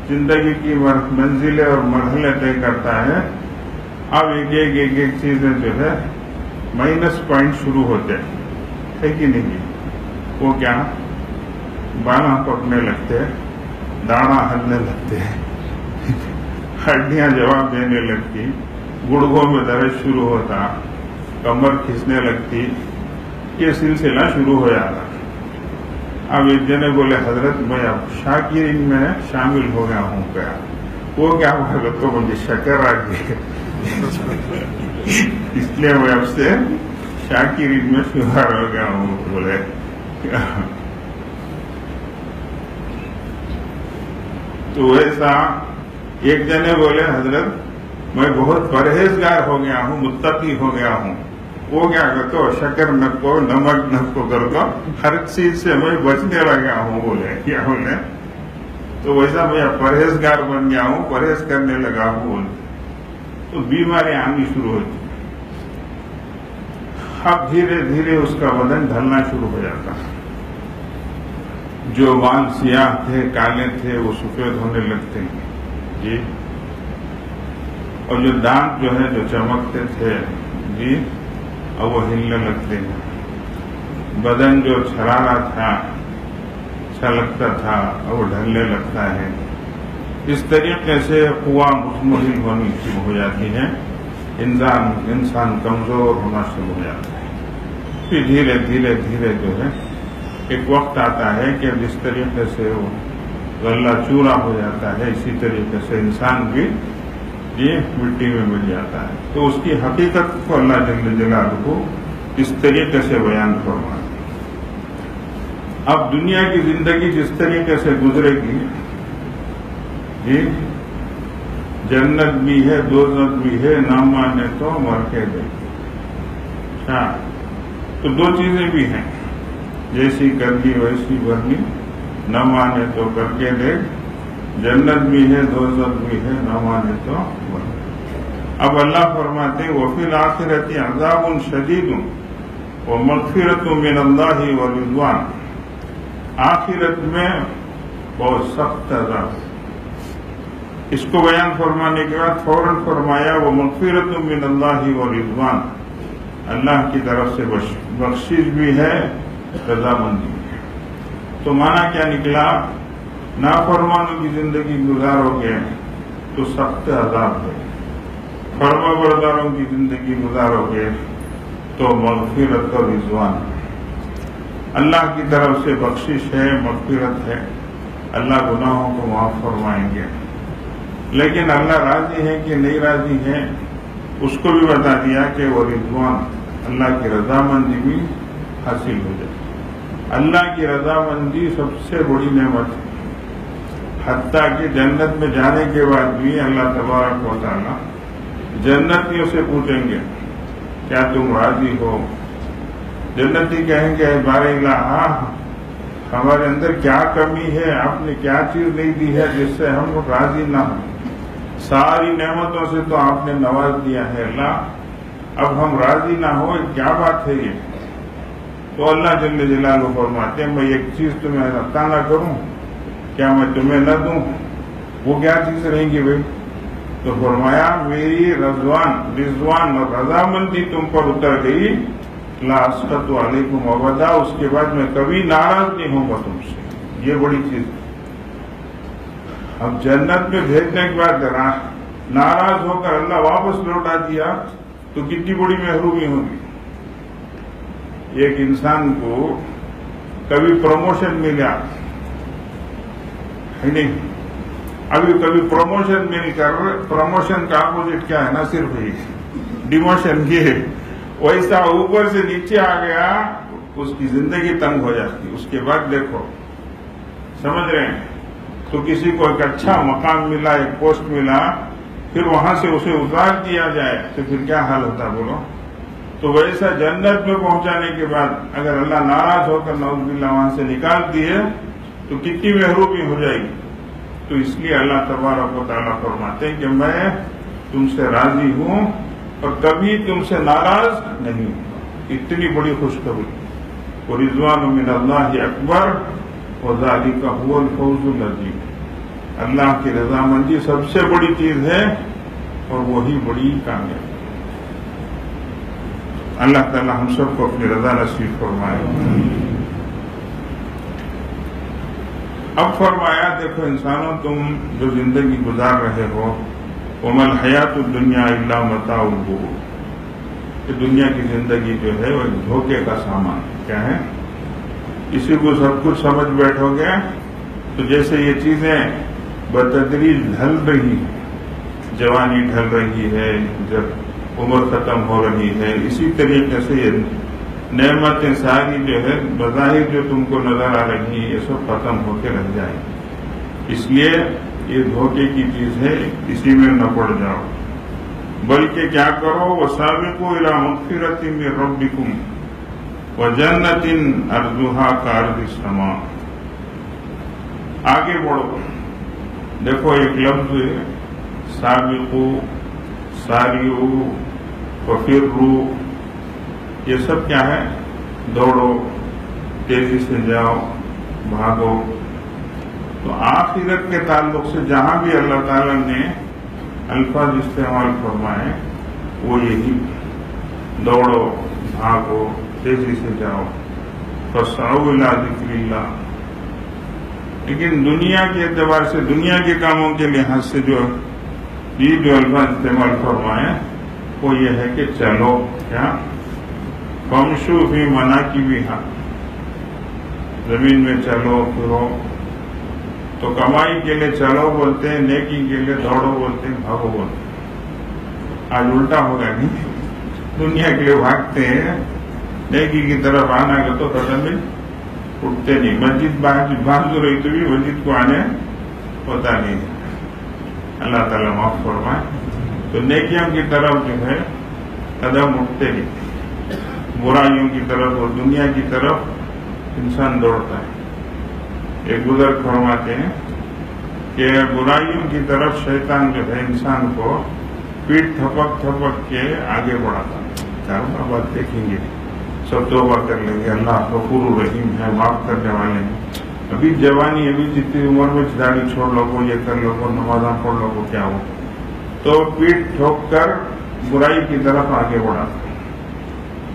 زندگی کی منزلیں اور مرحلے طے کرتا ہے، اب ایک چیزیں جو ہے مائنس پوائنٹ شروع ہوتے ہیں، ہے کہ نہیں؟ وہ کیا بانا پکنے لگتے، داڑھا ہلنے لگتے، ہڈیاں جواب دینے لگتی، گڑگوں میں درد شروع ہوتا، کمر کھینچنے لگتی، یہ سلسلہ شروع ہو جاتا. اب ایک جنے بولے حضرت میں اب شاکرین میں شامل ہو گیا ہوں. کیا وہ کیا بولے تو مجھے شکر آ گئی، اس لیے میں اب سے شاکرین میں شمار ہو گیا ہوں. بولے تو ایسا ایک جنے بولے حضرت میں بہت پرہیزگار ہو گیا ہوں، متقی ہو گیا ہوں. وہ کیا کرتے شکر نکو نمک نکو کر دو، ہر چیز سے میں بچنے لگا ہوں. بولے کیا بولے تو ویسا میں پرہیزگار بن گیا ہوں، پرہیز کرنے لگا ہوں. تو بیماری آنی شروع ہوتی. اب دھیرے دھیرے اس کا بدن ڈھلنا شروع ہو جاتا. جو بال سیاہ تھے کالے تھے وہ سفید ہونے لگتے ہیں جی، اور جو دانت جو ہے جو چمکتے تھے جی اب وہ ہلنے لگتے ہیں. بدن جو چھرانا تھا اچھا لگتا تھا اب وہ ڈھلنے لگتا ہے. اس طریقے سے قوا مطمئن ہونی شروع ہو جاتی ہے، انسان کمزور ہونا شروع ہو جاتا ہے. پھر دھیرے دھیرے دھیرے جو ہے ایک وقت آتا ہے کہ جس طریقے سے وہ غلہ چورا ہو جاتا ہے اسی طریقے سے انسان بھی یہ مٹی میں مل جاتا ہے. تو اس کی حقیقت کو اللہ جل جلالہ کو اس طریقے سے بیان فرمایا. اب دنیا کی زندگی جس طریقے سے گزرے گی جی، جنت بھی ہے دوزخ بھی ہے، نہ مانے تو مر کے دے. اچھا تو دو چیزیں بھی ہیں، جیسی کرنی ویسی بھرنی، نہ مانے تو کر کے دے. جنت بھی ہے دوزخ بھی ہے، نہ مانے تو مر. اب اللہ فرماتے ہیں وفی الآخرۃ عذاب شدید ومغفرۃ من اللہ ورضوان. آخرت میں بہت سخت عذاب. اس کو بیان فرمانے کے بعد فوراً فرمایا ومغفرۃ من اللہ ورضوان، اللہ کی طرف سے بخشش بھی ہے، رضامندی بھی ہے. تو معنی کیا نکلا؟ نافرمانوں کی زندگی گزارو گے تو سخت عذاب ہے، فرما برداروں کی زندگی گزارو گے تو مغفرت اور رضوان. اللہ کی طرف سے بخشش ہے، مغفرت ہے، اللہ گناہوں کو معاف فرمائیں گے. لیکن اللہ راضی ہے کہ نہیں راضی ہے اس کو بھی بتا دیا کہ وہ رضوان، اللہ کی رضامندی بھی حاصل ہو جائے. اللہ کی رضامندی سب سے بڑی نعمت ہے. حتیٰ کہ جنت میں جانے کے بعد بھی اللہ تبارک و تعالی جنتیوں سے پوچھیں گے کیا تم راضی ہو؟ جنتی کہیں گے بارے الہ ہمارے اندر کیا کمی ہے، آپ نے کیا چیز نہیں دی ہے جس سے ہم راضی نہ ہوں؟ ساری نعمتوں سے تو آپ نے نواز دیا ہے اللہ، اب ہم راضی نہ ہو کیا بات ہے یہ؟ تو اللہ جل جلالہ فرماتے ہیں میں ایک چیز تمہیں عطا نہ کروں کیا میں تمہیں نہ دوں؟ وہ کیا چیز رہیں گی بھائی؟ تو فرمایا میری رضوان اور رضامندی تم پر اتر گئی، لا اسخط علیکم ابدا، اس کے بعد میں کبھی ناراض نہیں ہوں گا تم سے. یہ بڑی چیز. اب جنت میں بھیجنے کے بعد ناراض ہو کر اللہ واپس لوٹا دیا تو کتنی بڑی محرومی ہوگی. ایک انسان کو کبھی پروموشن ملا ہے نہیں، ابھی کبھی پروموشن مل کر پروموشن کا اپوزٹ کیا ہے نا، صرف ڈیموشن کی ہے، ویسا اوپر سے نیچے آ گیا اس کی زندگی تنگ ہو جاتی. اس کے بعد دیکھو سمجھ رہے ہیں، تو کسی کو ایک اچھا مقام ملا، ایک پوسٹ ملا، پھر وہاں سے اسے اتار دیا جائے تو پھر کیا حال ہوتا بولو. تو ویسا جنت میں پہنچانے کے بعد اگر اللہ ناراض ہو کر نعوذ باللہ وہاں سے نکال دیے تو کتنی محرومی ہو جائے گی. تو اس لیے اللہ تبارک و تعالیٰ فرماتے ہیں کہ میں تم سے راضی ہوں اور کبھی تم سے ناراض نہیں ہوں. اتنی بڑی خوشخبری. وَرِضْوَانُ مِنَ اللَّهِ أَكْبَرُ وَذَلِكَ هُوَ الْفَوْزُ الْعَظِيمُ. اللہ کی رضامندی سب سے بڑی چیز ہے اور وہی بڑی کامیابی. اللہ تعالی ہم سب کو اپنی رضا نصیب فرمائے. اب فرمایا دیکھو انسانوں تم جو زندگی گزار رہے ہو، وَمَا الْحَيَاةُ الدُّنْيَا إِلَّا مَتَاعُ الْغُرُورِ، کہ دنیا کی زندگی جو ہے وہ ایک دھوکے کا سامان کیا ہے. اسی کو سب کچھ سمجھ بیٹھو گے تو جیسے یہ چیزیں بتدریج ڈھل رہی ہیں، جوانی ڈھل رہی ہے، جب عمر ختم ہو رہی ہے، اسی طریقے سے یہ نعمتیں ساری جو ہے بظاہر جو تم کو نظر آ رہی ہیں یہ سب ختم ہو کے رہ جائیں. اس لیے یہ دھوکے کی چیز ہے، اسی میں نہ پڑ جاؤ، بلکہ کیا کرو وَسَابِقُوا إِلَىٰ مَغْفِرَةٍ مِّن رَّبِّكُمْ وَجَنَّةٍ أَرْضُهَا كَعَرْضِ السَّمَاءِ. آگے بڑھو. دیکھو ایک لفظ سابقو، ساریو، وفرو، یہ سب کیا ہے؟ دوڑو، تیزی سے جاؤ، بھاگو. تو آخرت کے تعلق سے جہاں بھی اللہ تعالیٰ نے الفاظ استعمال فرمائے وہ یہی، دوڑو، بھاگو، تیزی سے جاؤ. فَاسْعَوْا إِلَىٰ ذِكْرِ اللَّهِ. لیکن دنیا کے اعتبار سے دنیا کے کاموں کے لحاظ سے جو الفاظ استعمال فرمائے وہ یہ ہے کہ چلو، کیا فَامْشُوا فِي مَنَاكِبِهَا، زمین میں چلو پھرو. تو کمائی کے لیے چلو بولتے ہیں، نیکی کے لیے دوڑو بولتے ہیں، بھاگو بولتے ہیں. آج الٹا ہوگا نہیں، دنیا کے لیے بھاگتے ہیں، نیکی کی طرف آنا گا تو قدم بھی اٹھتے نہیں. مسجد بھاگ جو رہی تو بھی مسجد کو آنے ہوتا نہیں. اللہ تعالیٰ معاف فرمائے. تو نیکیوں کی طرف جو ہے قدم اٹھتے نہیں، برائیوں کی طرف اور دنیا کی طرف انسان دوڑتا ہے. ایک بزرگ فرماتے ہیں کہ برائیوں کی طرف شیطان جو ہے انسان کو پیٹ تھپک تھپک کے آگے بڑھاتا ہے. چاروں بات دیکھیں گے، سب توبہ کر لیں گے، اللہ غفور الرحیم ہے، معاف کرنے والے ہیں. ابھی جوانی، ابھی جتنی عمر میں داڑھی چھوڑ لو کو، یہ کر لو کو، نمازاں پڑھ لو کو، کیا ہو تو پیٹ ٹھوک کر برائی کی طرف آگے بڑھاتا ہے.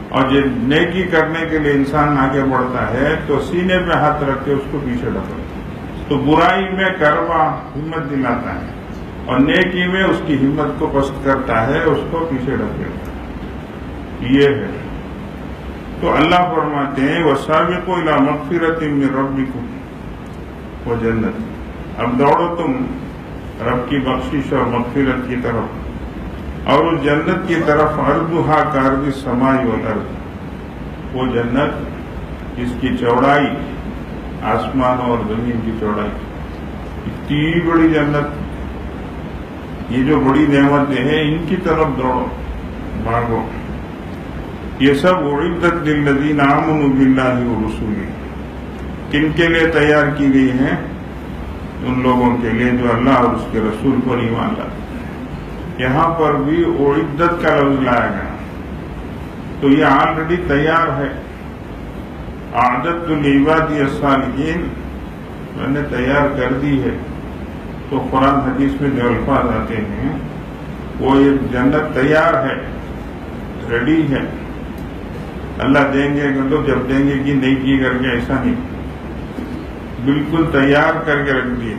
اور جب نیکی کرنے کے لیے انسان آگے بڑھتا ہے تو سینے پہ ہاتھ رکھ کے اس کو پیچھے ڈھکلتا ہے. تو برائی میں کروا ہمت دلاتا ہے اور نیکی میں اس کی ہمت کو پست کرتا ہے، اس کو پیچھے ڈھکیلتا ہے. یہ ہے. تو اللہ فرماتے ہیں وَسَابِقُوا إِلَىٰ مَغْفِرَةٍ مِّن رَّبِّكُمْ وَجَنَّةٍ. اب دوڑو تم رب کی بخشش اور مغفرت کی طرف اور اس جنت کی طرف. عرضها كعرض السماء والارض. وہ جنت جس کی چوڑائی آسمان اور زمین کی چوڑائی، اتنی بڑی جنت. یہ جو بڑی نعمتیں ہیں ان کی طرف دوڑو، بھاگو. یہ سب اعدت للذین آمنوا باللہ ورسولہ. کن کے لیے تیار کی گئی ہیں؟ ان لوگوں کے لیے جو اللہ اور اس کے رسول پر ایمان لاتے. یہاں پر بھی اعدت کا لفظ لایا گیا تو یہ آلریڈی تیار ہے. اعددت لعبادی الصالحین، میں نے تیار کر دی ہے. تو قرآن حدیث میں جو الفاظ آتے ہیں وہ یہ جنت تیار ہے، ریڈی ہے. اللہ دیں گے تو جب دیں گے کہ نہیں کی کر کے ایسا نہیں، بالکل تیار کر کے رکھ دیے.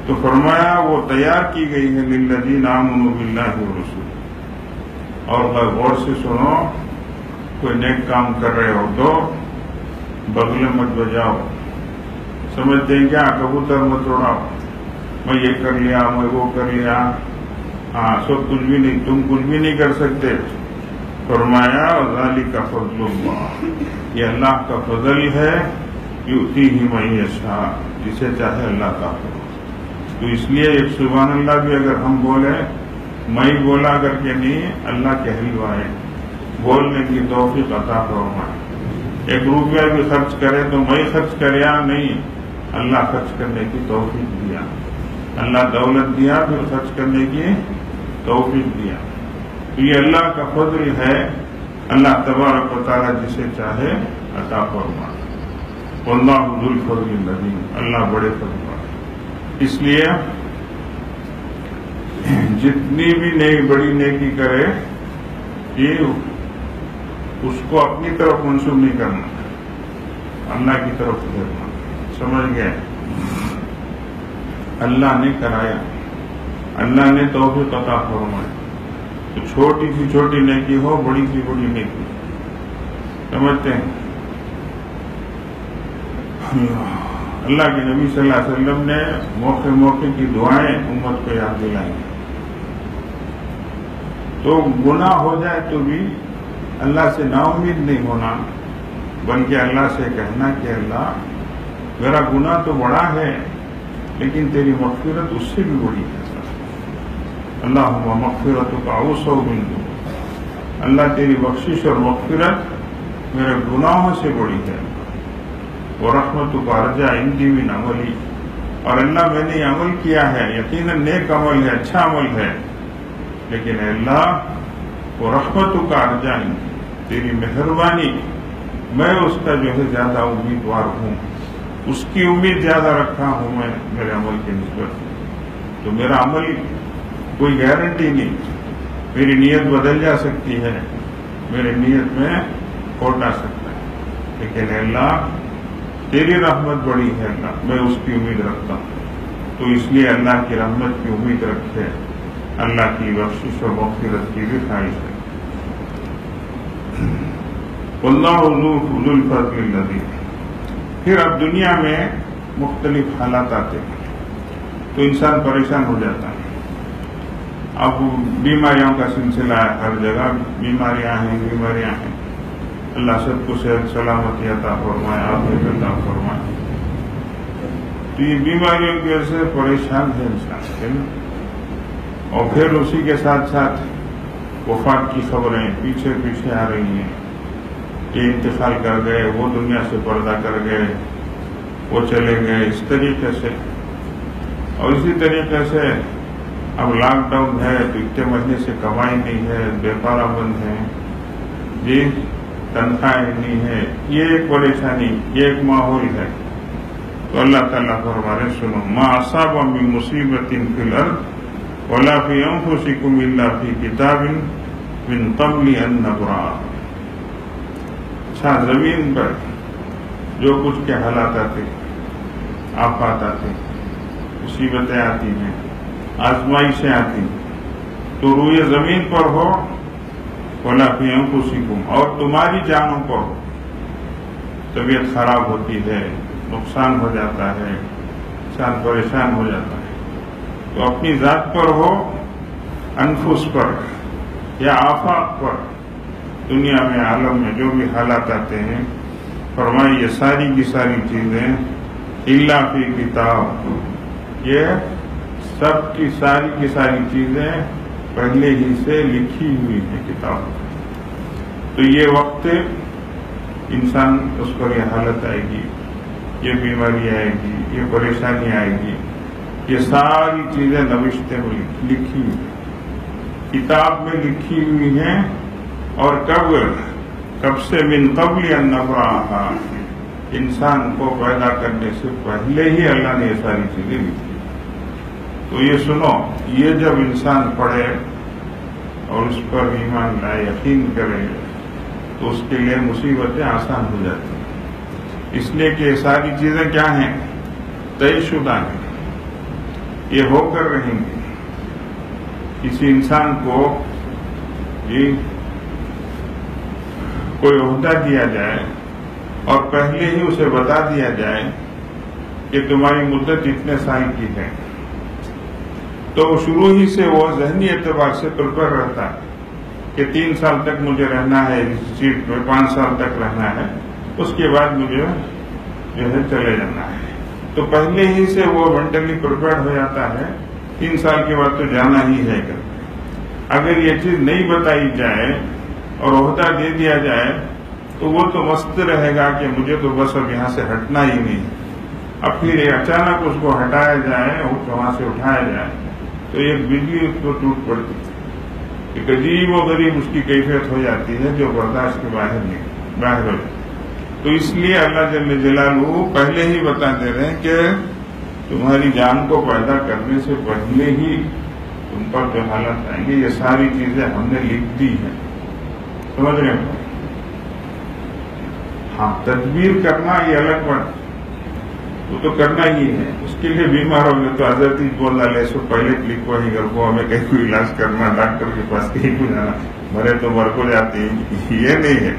تو فرمایا وہ تیار کی گئی ہے للذین آمنوا باللہ ورسولہ. اور غور سے سنو، کوئی نیک کام کر رہے ہو تو بغلے مت بجاؤ، سمجھتے ہیں کیا کبوتر مت اڑاؤ، میں یہ کر لیا میں وہ کر لیا، ہاں سب کچھ بھی نہیں، تم کچھ بھی نہیں کر سکتے۔ فرمایا ذالک فضل اللہ، یہ اللہ کا فضل ہے، یؤتیہ من یشاء، جسے چاہے اللہ کا فضل۔ تو اس لیے ایک سبحان اللہ بھی اگر ہم بولے، میں بولا کر کے نہیں، اللہ کہلوائے، بولنے کی توفیق عطا فرمائے۔ ایک روپیہ بھی خرچ کرے تو میں خرچ کریا نہیں، اللہ خرچ کرنے کی توفیق دیا، اللہ دولت دیا پھر خرچ کرنے کی توفیق دیا۔ تو یہ اللہ کا فضل ہے، اللہ تبارک و تعالیٰ جسے چاہے عطا فرمائے۔ واللہ ذو الفضل العظیم، اللہ بڑے فضل والے۔ اس لیے جتنی بھی بڑی نیکی کرے یہ اس کو اپنی طرف منسوب نہیں کرنا، اللہ کی طرف دیکھنا، سمجھ گئے؟ اللہ نے کرایا، اللہ نے توفیق عطا فرمائی، تو چھوٹی سی چھوٹی نیکی ہو، بڑی سی بڑی نیکی، سمجھتے ہیں؟ اللہ کے نبی صلی اللہ علیہ وسلم نے موقع موقع کی دعائیں امت کو یاد دلائیں، تو گناہ ہو جائے تو بھی اللہ سے نا امید نہیں ہونا، بلکہ اللہ سے کہنا کہ اللہ میرا گناہ تو بڑا ہے لیکن تیری مغفرت اس سے بھی بڑی ہے، اللہم مغفرتک اوسع من ذنوب، اللہ تیری بخشش اور مغفرت میرے گناہوں سے بڑی ہے، ورحمتک ارجع عندی من عملی، اور اللہ میں نے یہ عمل کیا ہے، یقیناً نیک عمل ہے، اچھا عمل ہے، لیکن اے اللہ ورحمتک ارجع عندی، تیری مہربانی میں اس کا جو ہے زیادہ امیدوار ہوں، اس کی امید زیادہ رکھا ہوں میں میرے عمل کے نسبت، تو میرا عمل کوئی گارنٹی نہیں، میری نیت بدل جا سکتی ہے، میری نیت میں کھوٹ آ سکتا ہے، لیکن اے اللہ تیری رحمت بڑی ہے، اللہ میں اس کی امید رکھتا ہوں، تو اس لیے اللہ کی رحمت کی امید رکھے، اللہ کی بخشش و مغفرت کی بھی خواہش ہے۔ واللہ ذو الفضل العظیم۔ پھر اب دنیا میں مختلف حالات آتے ہیں تو انسان پریشان ہو جاتا ہے، اب بیماریوں کا سلسلہ ہے، ہر جگہ بیماریاں ہیں، اللہ سب کو صحت سلامتی عطا فرمائے، عافیت عطا فرمائے۔ تو یہ بیماریوں کی وجہ سے پریشان ہے انسان، اور پھر اسی کے ساتھ ساتھ وفات کی خبریں پیچھے پیچھے آ رہی ہیں، یہ انتقال کر گئے، وہ دنیا سے پردہ کر گئے، وہ چلے گئے، اس طریقے سے۔ اور اسی طریقے سے اب لاک ڈاؤن ہے تو اتنے مہینے سے کمائی نہیں ہے، بیپارہ بند ہے، جی تنخواہیں نہیں ہے، یہ ایک پریشانی، یہ ایک ماحول ہے۔ تو اللہ تعالیٰ فرما رہے سنو، ما اصاب من مصیبت فی الارض ولا فی انفسکم الا فی کتاب من قبل ان نبرأها۔ اچھا، زمین پر جو کچھ کے حالات آتے، آفات آتے، مصیبتیں آتی ہیں، آزمائشیں آتی، تو روئے زمین پر ہو ولا فی انفسکم، اور تمہاری جانوں پر ہو، طبیعت خراب ہوتی ہے، نقصان ہو جاتا ہے، انسان پریشان ہو جاتا ہے، تو اپنی ذات پر ہو، انفس پر یا آفاق پر، دنیا میں عالم میں جو بھی حالات آتے ہیں، فرمائی یہ ساری کی ساری چیزیں الا فی کتاب، یہ سب کی ساری چیزیں پہلے ہی سے لکھی ہوئی ہے کتاب۔ تو یہ وقت انسان اس پر یہ حالت آئے گی، یہ بیماری آئے گی، یہ پریشانی آئے گی، یہ ساری چیزیں نوشتے میں لکھی ہوئی کتاب میں لکھی ہوئی ہیں، اور کب سے من قبل ان نبرأها، انسان کو پیدا کرنے سے پہلے ہی اللہ نے یہ ساری چیزیں لکھی۔ تو یہ سنو، یہ جب انسان پڑھے اور اس پر ایمان لائے، یقین کرے، تو اس کے لیے مصیبتیں آسان ہو جاتی ہیں، اس لیے کہ یہ ساری چیزیں کیا ہیں؟ طے شدہ ہیں، یہ ہو کر رہیں گی۔ کسی انسان کو کوئی عہدہ دیا جائے اور پہلے ہی اسے بتا دیا جائے کہ تمہاری مدت اتنے سال کی ہے، تو شروع ہی سے وہ ذہنی اعتبار سے پرپر رہتا ہے کہ 3 سال تک مجھے رہنا ہے اس سیٹ میں، 5 سال تک رہنا ہے، اس کے بعد مجھے جو ہے چلے جانا ہے. تو پہلے ہی سے وہ مینٹلی پریپیئرڈ ہو جاتا ہے 3 سال کے بعد تو جانا ہی ہے. اگر یہ چیز نہیں بتائی جائے اور عہدہ دے دیا جائے تو وہ تو مست رہے گا کہ مجھے تو بس اب یہاں سے ہٹنا ہی نہیں. اب پھر اچانک اس کو ہٹایا جائے، وہاں سے اٹھایا جائے تو ایک بجلی اس کو ٹوٹ پڑتی ہے. ایک عجیب و غریب اس کی کیفیت ہو جاتی ہے جو برداشت کے باہر ہو جاتی. تو اس لیے اللہ جل جلالہ پہلے ہی بتا دے رہے ہیں کہ تمہاری جان کو پیدا کرنے سے پہلے ہی تم پر جو حالت آئیں گے یہ ساری چیزیں ہم نے لکھ دی ہیں. سمجھ رہے ہیں؟ ہاں، تدبیر کرنا یہ الگ بات، وہ تو کرنا ہی ہے. اس کے لیے بیمار ہو گئے تو حضرت ہی بول ڈالے سو پہلے کلک کو ہی گھر کو ہمیں کہیں کوئی علاج کرنا، ڈاکٹر کے پاس کہیں کو جانا، مرے تو مر کو جاتے ہیں. یہ نہیں ہے.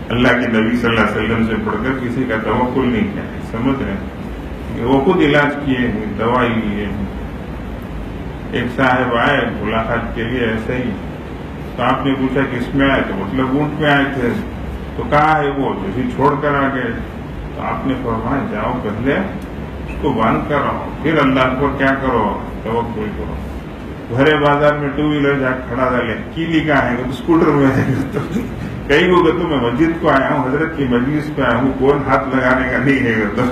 اللہ کے نبی صلی اللہ علیہ وسلم سے پڑھ کر کسی کا توکل نہیں کیا ہے. سمجھ رہے ہیں؟ وہ خود علاج کیے ہیں، دوائی لیے ہیں. ایک صاحب آئے ملاقات کے لیے ایسے ہی، تو آپ نے پوچھا کس میں آئے؟ تو مطلب اونٹ میں آئے تھے. تو کہاں ہے وہ؟ جو ہی چھوڑ کر آ گئے. تو آپ نے فرمایا جاؤ پہلے اس کو باندھ کر آؤ، پھر اللہ کو کیا کرو، توکل کرو. گھرے بازار میں 2 ویلر جا کھڑا ڈالے، کی لکھا ہے تو اسکوٹر میں ہے تو کئی کو تو میں مسجد کو آیا ہوں، حضرت کی مجلس پہ آیا ہوں، کون ہاتھ لگانے کا نہیں ہے تو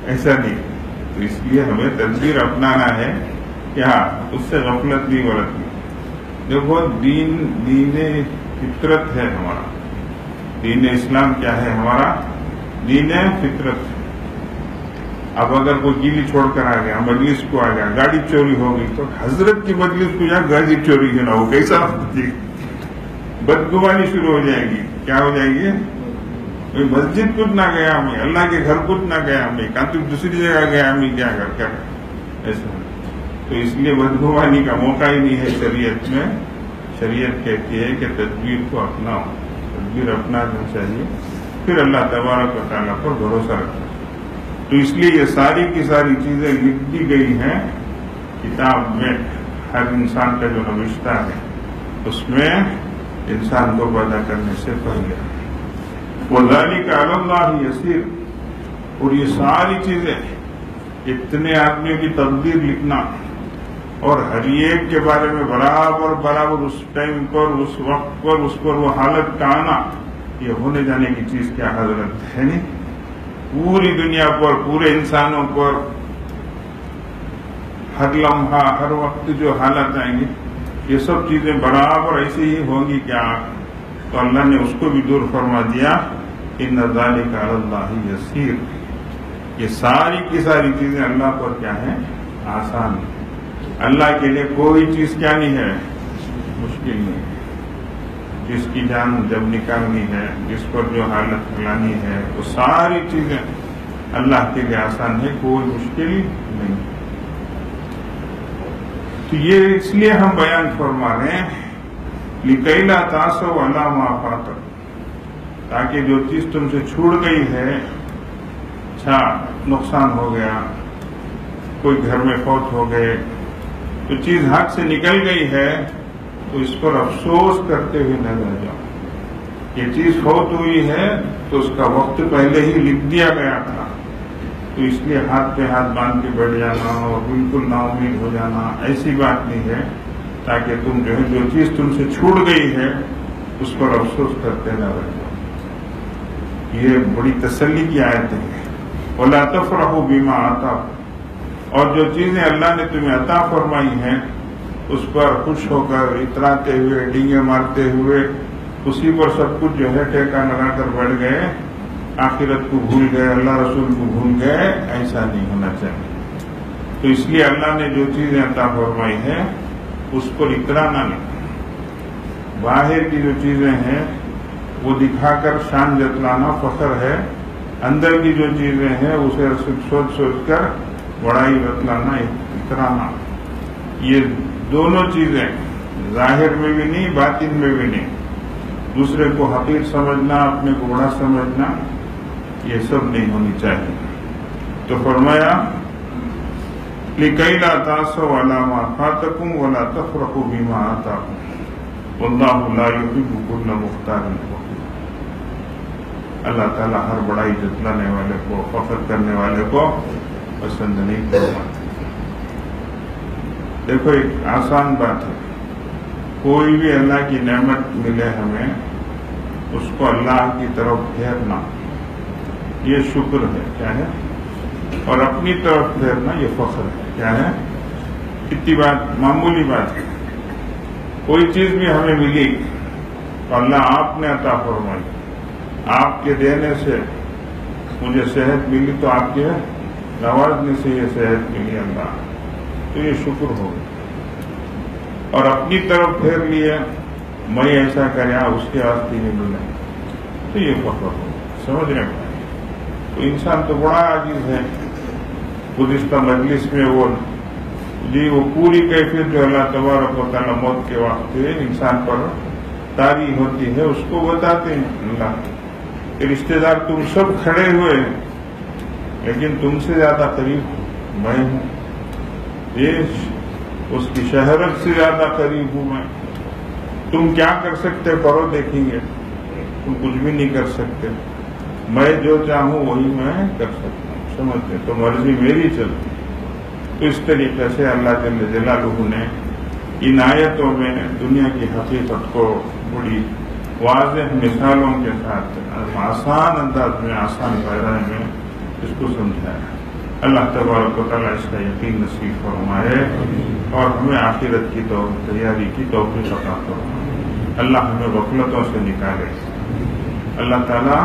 ایسا نہیں. تو اس لیے ہمیں تدبیر اپنانا ہے کیا، اس سے غفلت نہیں برتنی. دیکھو دین فطرت ہے ہمارا. دین اسلام کیا ہے ہمارا؟ دین فطرت. اب اگر کوئی گیلی چھوڑ کر آ گیا، مجلس کو آ گیا، گاڑی چوری ہو گئی، تو حضرت کی مجلس کو یا گاڑی چوری کی نہ ہو، کیسا بدگمانی شروع ہو جائے گی. کیا ہو جائے گی؟ مسجد کچھ نہ گیا ہمیں، اللہ کے گھر کچھ نہ گیا ہمیں، کہاں تو دوسری جگہ گیا ہمیں، کیا کر ایسا. تو اس لیے بدگمانی کا موقع ہی نہیں ہے شریعت میں. شریعت کہتی ہے کہ تدبیر کو اپناؤ، تدبیر اپنانا چاہیے، پھر اللہ تبارک و تعالیٰ پر بھروسہ رکھنا. تو اس لیے یہ ساری کی ساری چیزیں لکھ دی گئی ہیں کتاب میں. ہر انسان کا جو نوشتہ ہے اس میں انسان کو پیدا کرنے سے پہلے. وَذَلِكَ عَلَى اللَّهِ يَسِيرٌ. اور یہ ساری چیزیں، اتنے آدمیوں کی تقدیر لکھنا اور ہر ایک کے بارے میں برابر اس ٹائم پر، اس وقت پر، اس پر وہ حالت کا آنا، یہ ہونے جانے کی چیز کیا حضرت ہے نہیں. پوری دنیا پر، پورے انسانوں پر ہر لمحہ، ہر وقت جو حالت آئیں گی یہ سب چیزیں برابر ایسی ہی ہوں گی کیا؟ تو اللہ نے اس کو بھی دور فرما دیا، ان ذالک علی اللہ یسیر. یہ ساری کی ساری چیزیں اللہ پر کیا ہیں؟ آسان. اللہ کے لیے کوئی چیز کیا نہیں ہے؟ مشکل نہیں. جس کی جان جب نکالنی ہے، جس پر جو حالت ملانی ہے، وہ ساری چیزیں اللہ کے لیے آسان ہے، کوئی مشکل نہیں. تو یہ اس لیے ہم بیان فرما رہے ہیں لِكَيْ لَا تَعْصَوْا عَلَىٰ مَا فَاتَكُمْ، تاکہ جو چیز تم سے چھوٹ گئی ہے، اچھا نقصان ہو گیا، کوئی گھر میں فوت ہو گئے، تو چیز ہاتھ سے نکل گئی ہے تو اس پر افسوس کرتے ہوئے نہ رہ جاؤ. یہ چیز فوت ہوئی ہے تو اس کا وقت پہلے ہی لکھ دیا گیا تھا، تو اس لیے ہاتھ پہ ہاتھ باندھ کے بیٹھ جانا اور بالکل نا امید ہو جانا ایسی بات نہیں ہے، تاکہ تم جو ہے جو چیز تم سے چھوٹ گئی ہے اس پر افسوس کرتے نہ رہ جاؤ. یہ بڑی تسلی کی آیتیں ہیں. وَلَا تَفْرَحُوا بِمَا آتَاكُمْ. اور جو چیزیں اللہ نے تمہیں عطا فرمائی ہیں اس پر خوش ہو کر اتراتے ہوئے، ڈینگے مارتے ہوئے اسی پر سب کچھ جو ہے ٹیکا لگا کر بیٹھ گئے، آخرت کو بھول گئے، اللہ رسول کو بھول گئے، ایسا نہیں ہونا چاہیے. تو اس لیے اللہ نے جو چیزیں عطا فرمائی ہیں اس پر اترانا نہیں. باہر کی جو چیزیں ہیں وہ دکھا کر شان جتلانا فخر ہے، اندر کی جو چیزیں ہیں اسے سوچ کر بڑائی بتلانا اترانا. یہ دونوں چیزیں ظاہر میں بھی نہیں، باطن میں بھی نہیں. دوسرے کو حقیر سمجھنا، اپنے کو بڑا سمجھنا، یہ سب نہیں ہونی چاہیے. تو فرمایا لِكَيْ لَا تَأْسَوْا عَلَىٰ مَا فَاتَكُمْ وَلَا تَفْرَحُوا بِمَا آتَاكُمْ وَاللَّهُ لَا يُحِبُّ كُلَّ مُخْتَالٍ فَخُورٍ. اللہ تعالیٰ ہر بڑائی جتلانے والے کو، فخر کرنے والے کو پسند نہیں فرماتے. دیکھو ایک آسان بات ہے، کوئی بھی اللہ کی نعمت ملے ہمیں، اس کو اللہ کی طرف پھیرنا یہ شکر ہے. کیا ہے؟ اور اپنی طرف پھیرنا یہ فخر ہے. کیا ہے؟ کتنی بات، معمولی بات ہے. کوئی چیز بھی ہمیں ملی تو اللہ آپ نے عطا فرمائی، آپ کے دینے سے مجھے صحت ملی، تو آپ کے نوازنے سے یہ صحت ملی اللہ، تو یہ شکر ہوگا. اور اپنی طرف پھیر لیے میں ایسا کریا اس کے واسطے نہیں ملا، تو یہ فخر ہوگا. سمجھ رہے ہیں؟ تو انسان تو بڑا عاجز ہے. گزشتہ مجلس میں وہ پوری کیفیت جو اللہ تبارک و تعالیٰ موت کے وقت انسان پر طاری ہوتی ہے اس کو بتاتے ہیں. اللہ کہ رشتے دار تم سب کھڑے ہوئے لیکن تم سے زیادہ قریب میں ہوں، یہ اس کی شہرت سے زیادہ قریب ہوں میں. تم کیا کر سکتے کرو، دیکھیں گے. تم کچھ بھی نہیں کر سکتے، میں جو چاہوں وہی میں کر سکتا ہوں. سمجھتے تو مرضی میری چلتی. تو اس طریقے سے اللہ جل جلالہ نے ان آیتوں میں دنیا کی حقیقت کو بڑی واضح مثالوں کے ساتھ آسان انداز میں، آسان پیرائے میں اس کو سمجھایا. اللہ تبارک و تعالیٰ اس کا یقین نصیب فرمائے اور ہمیں آخرت کی تیاری کی توفیق عطا فرمائے. اللہ ہمیں غفلتوں سے نکالے. اللہ تعالیٰ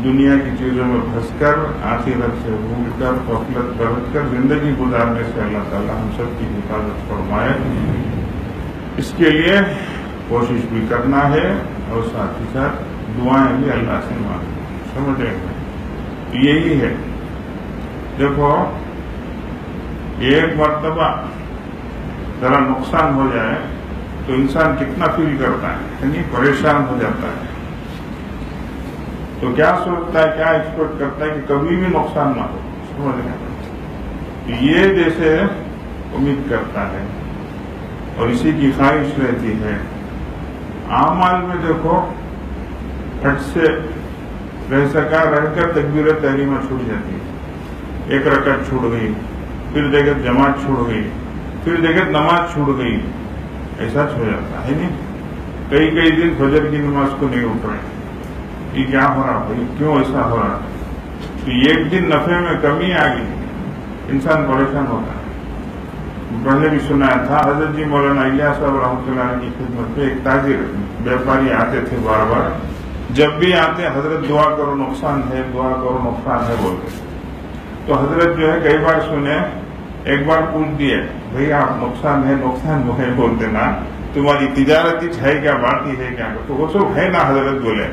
دنیا کی چیزوں میں پھنس کر، آخرت سے بھول کر، غفلت برت کر زندگی گزارنے سے اللہ تعالیٰ ہم سب کی حفاظت فرمائے. اس کے لیے کوشش بھی کرنا ہے اور ساتھ ہی ساتھ دعائیں بھی اللہ سے مانگیں. سمجھ رہے ہیں؟ یہی ہے. دیکھو ایک مرتبہ ذرا نقصان ہو جائے تو انسان کتنا فیل کرتا ہے، یعنی پریشان ہو جاتا ہے. تو کیا سوچتا ہے، کیا ایکسپیکٹ کرتا ہے کہ کبھی بھی نقصان نہ ہو. سمجھ رہے ہیں؟ یہ جیسے امید کرتا ہے اور اسی کی خواہش رہتی ہے. اعمال میں دیکھو ہٹ سے رہ سکا، رہ کر تکبیر تحریمہ چھوٹ جاتی ہے. ایک رکعت چھوٹ گئی، پھر دیکھت جماعت چھوٹ گئی، پھر دیکھت نماز چھوٹ گئی. ایسا ہو جاتا ہے نہیں؟ کئی دن فجر کی نماز کو نہیں اٹھ رہے. یہ کیا ہو رہا بھائی، کیوں ایسا ہو رہا؟ تو ایک دن نفع میں کمی آ گئی، انسان پریشان ہوتا ہے. پہلے بھی سنایا تھا، حضرت جی مولانا الیاس صاحب رحمۃ اللہ علیہ کی خدمت میں ایک تاجر ویپاری آتے تھے. بار بار جب بھی آتے حضرت دعا کرو نقصان ہے، دعا کرو نقصان ہے بولتے. تو حضرت جو ہے کئی بار سنے، ایک بار پوچھ دیے بھائی آپ نقصان ہے بولتے نا، تمہاری تجارت ہے کیا، باقی ہے کیا؟ تو وہ سب ہے نا حضرت بولے.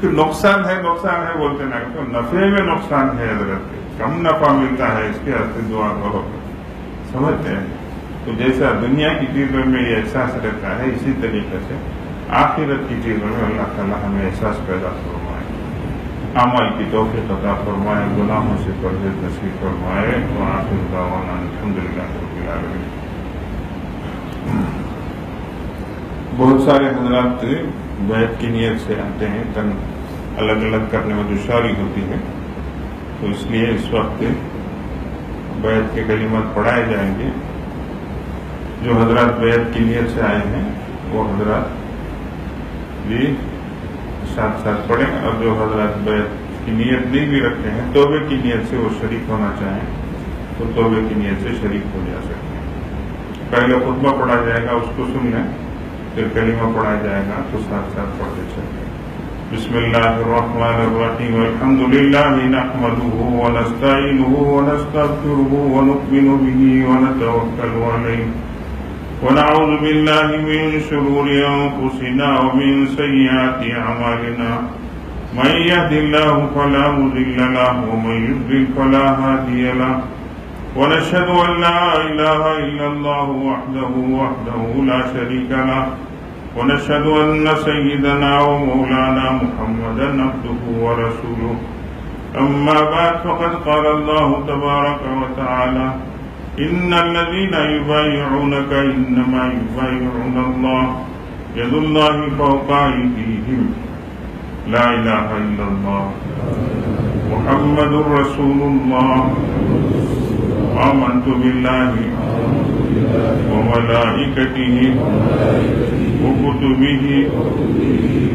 پھر نقصان ہے بولتے نا، تو نفع میں نقصان ہے حضرت، کم نفع ملتا ہے، اس کے ہاتھ دعا کرو. سمجھتے ہیں؟ تو جیسا دنیا کی چیزوں میں یہ احساس رہتا ہے، اسی طریقے سے آخرت کی چیزوں میں اللہ تعالیٰ ہمیں احساس پیدا فرمائے، عمل کی توفیق عطا فرمائے، گناہوں سے پرہیز نصیب فرمائے. وآخر دعوانا الحمدللہ رب العالمین. بہت سارے حضرات بیعت کی نیت سے آتے ہیں، تن الگ الگ کرنے میں دشواری ہوتی ہے، تو اس لیے اس وقت بیعت کے کلمات پڑھائے جائیں گے. جو حضرات بیعت کی نیت سے آئے ہیں وہ حضرات بھی ساتھ ساتھ پڑھیں، اور جو حضرات بیعت کی نیت نہیں بھی رکھتے ہیں، توبے کی نیت سے وہ شریک ہونا چاہیں تو توبے کی نیت سے شریک ہو جا سکتے ہیں. پہلے خطبہ پڑھا جائے گا، اس کو سن لیں، پھر کلمہ پڑھا جائے گا تو ساتھ ساتھ پڑھتے چلیں. بسم اللہ الرحمن الرحیم. الحمد للہ نحمده ونستعینه ونستغفره ونؤمن به ونتوکل علیہ ونعوذ باللہ من شرور انفسنا ومن سیئات اعمالنا. من يهد الله فلا مضل له ومن يضلل فلا هادي له. ونشهد أن لا إله إلا الله وحده لا شريك له. ونشهد أن سيدنا ومولانا محمدا عبده ورسوله. أما بعد فقد قال الله تبارك وتعالى: إن الذين يبايعونك إنما يبايعون الله يد الله فوق أيديهم لا إله إلا الله محمد رسول الله. آمنت بالله وملائكته وكتبه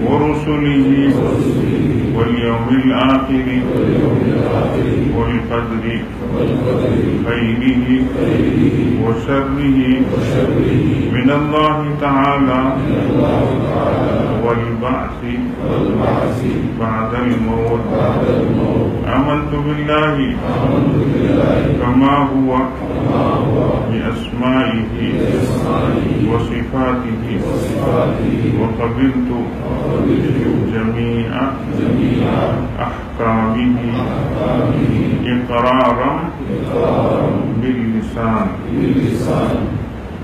ورسله واليوم الآخر والقدر خيره وشره من الله تعالى والبعث بعد الموت. آمنت بالله كما هو بأسمائه وصفاته وقبلت جميع أحكامه إقرارا باللسان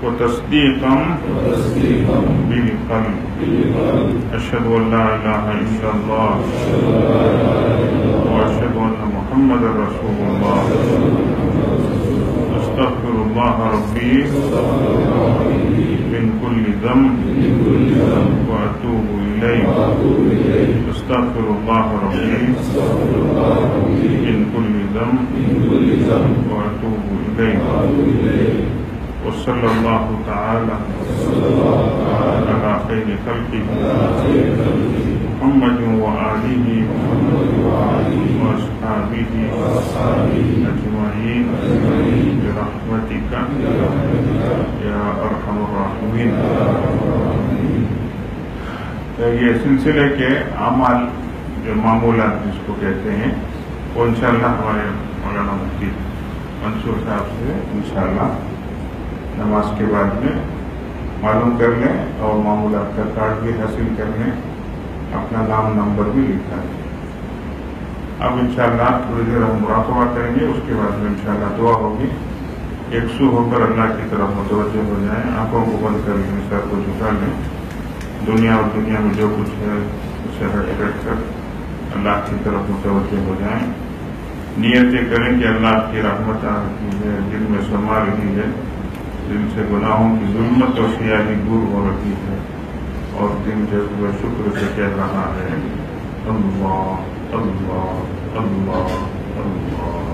وتصديقا بالقلب. أشهد أن لا إله إلا الله وأشهد أن محمدا رسول الله. أستغفر الله ربي من كل ذنب وأتوب إليه. أستغفر الله ربي من كل ذنب وأتوب إليه. وصلى الله تعالى على خير خلقه محمد وآله وأصحابه أجمعين برحمتك يا أرحم الراحمين. یہ سلسلے کے اعمال جو معمولات جس کو کہتے ہیں وہ انشاءاللہ ہمارے مولانا مفتی منصور صاحب سے انشاءاللہ نماز کے بعد میں معلوم کر لیں اور معمولات کا کارڈ بھی حاصل کر لیں، اپنا نام نمبر بھی لکھا ہے. اب انشاءاللہ تھوڑی دیر ہم مراقبہ کریں گے، اس کے بعد میں انشاءاللہ دعا ہوگی. یکسو ہو کر اللہ کی طرف متوجہ ہو جائیں، آنکھوں کو بند کر لیں، سر کو جھکا لیں. دنیا اور دنیا میں جو کچھ ہے اسے ہٹ کر اللہ کی طرف متوجہ ہو جائیں. نیتیں کریں کہ اللہ کی رحمت آ رہی ہے، دل میں سما رہی ہے، دل سے گناہوں کی ظلمت اور سیاہی دور ہو رہی ہے، اور دل جذبہ شکر سے کہہ رہا ہے اللہ اللہ اللہ اللہ.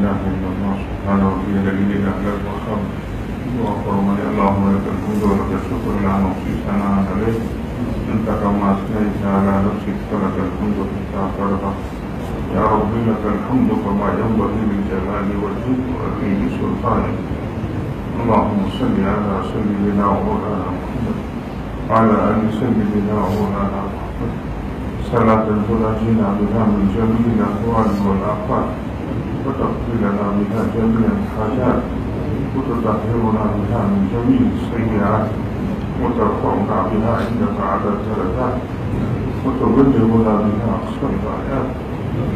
إله إلا الله سبحان ربي الذي أعلى الوخام وقرمني اللهم لك الحمد ولك الشكر لا نحصي ثناء عليك أنت كما أثنيت على نفسك فلك الحمد حتى ترضى يا رب لك الحمد كما ينبغي للجلال والجود وعظيم سلطانك اللهم صل على سيدنا ومولانا محمد وعلى آل سيدنا ومولانا محمد صلاة تنجينا بها من جميع الأهوال والآفات وتقضي لنا بها جميع الحاجات وتطهرنا بها من جميع السيئات وترفعنا بها عندك على الدرجات وتبلغنا بها أقصى الغايات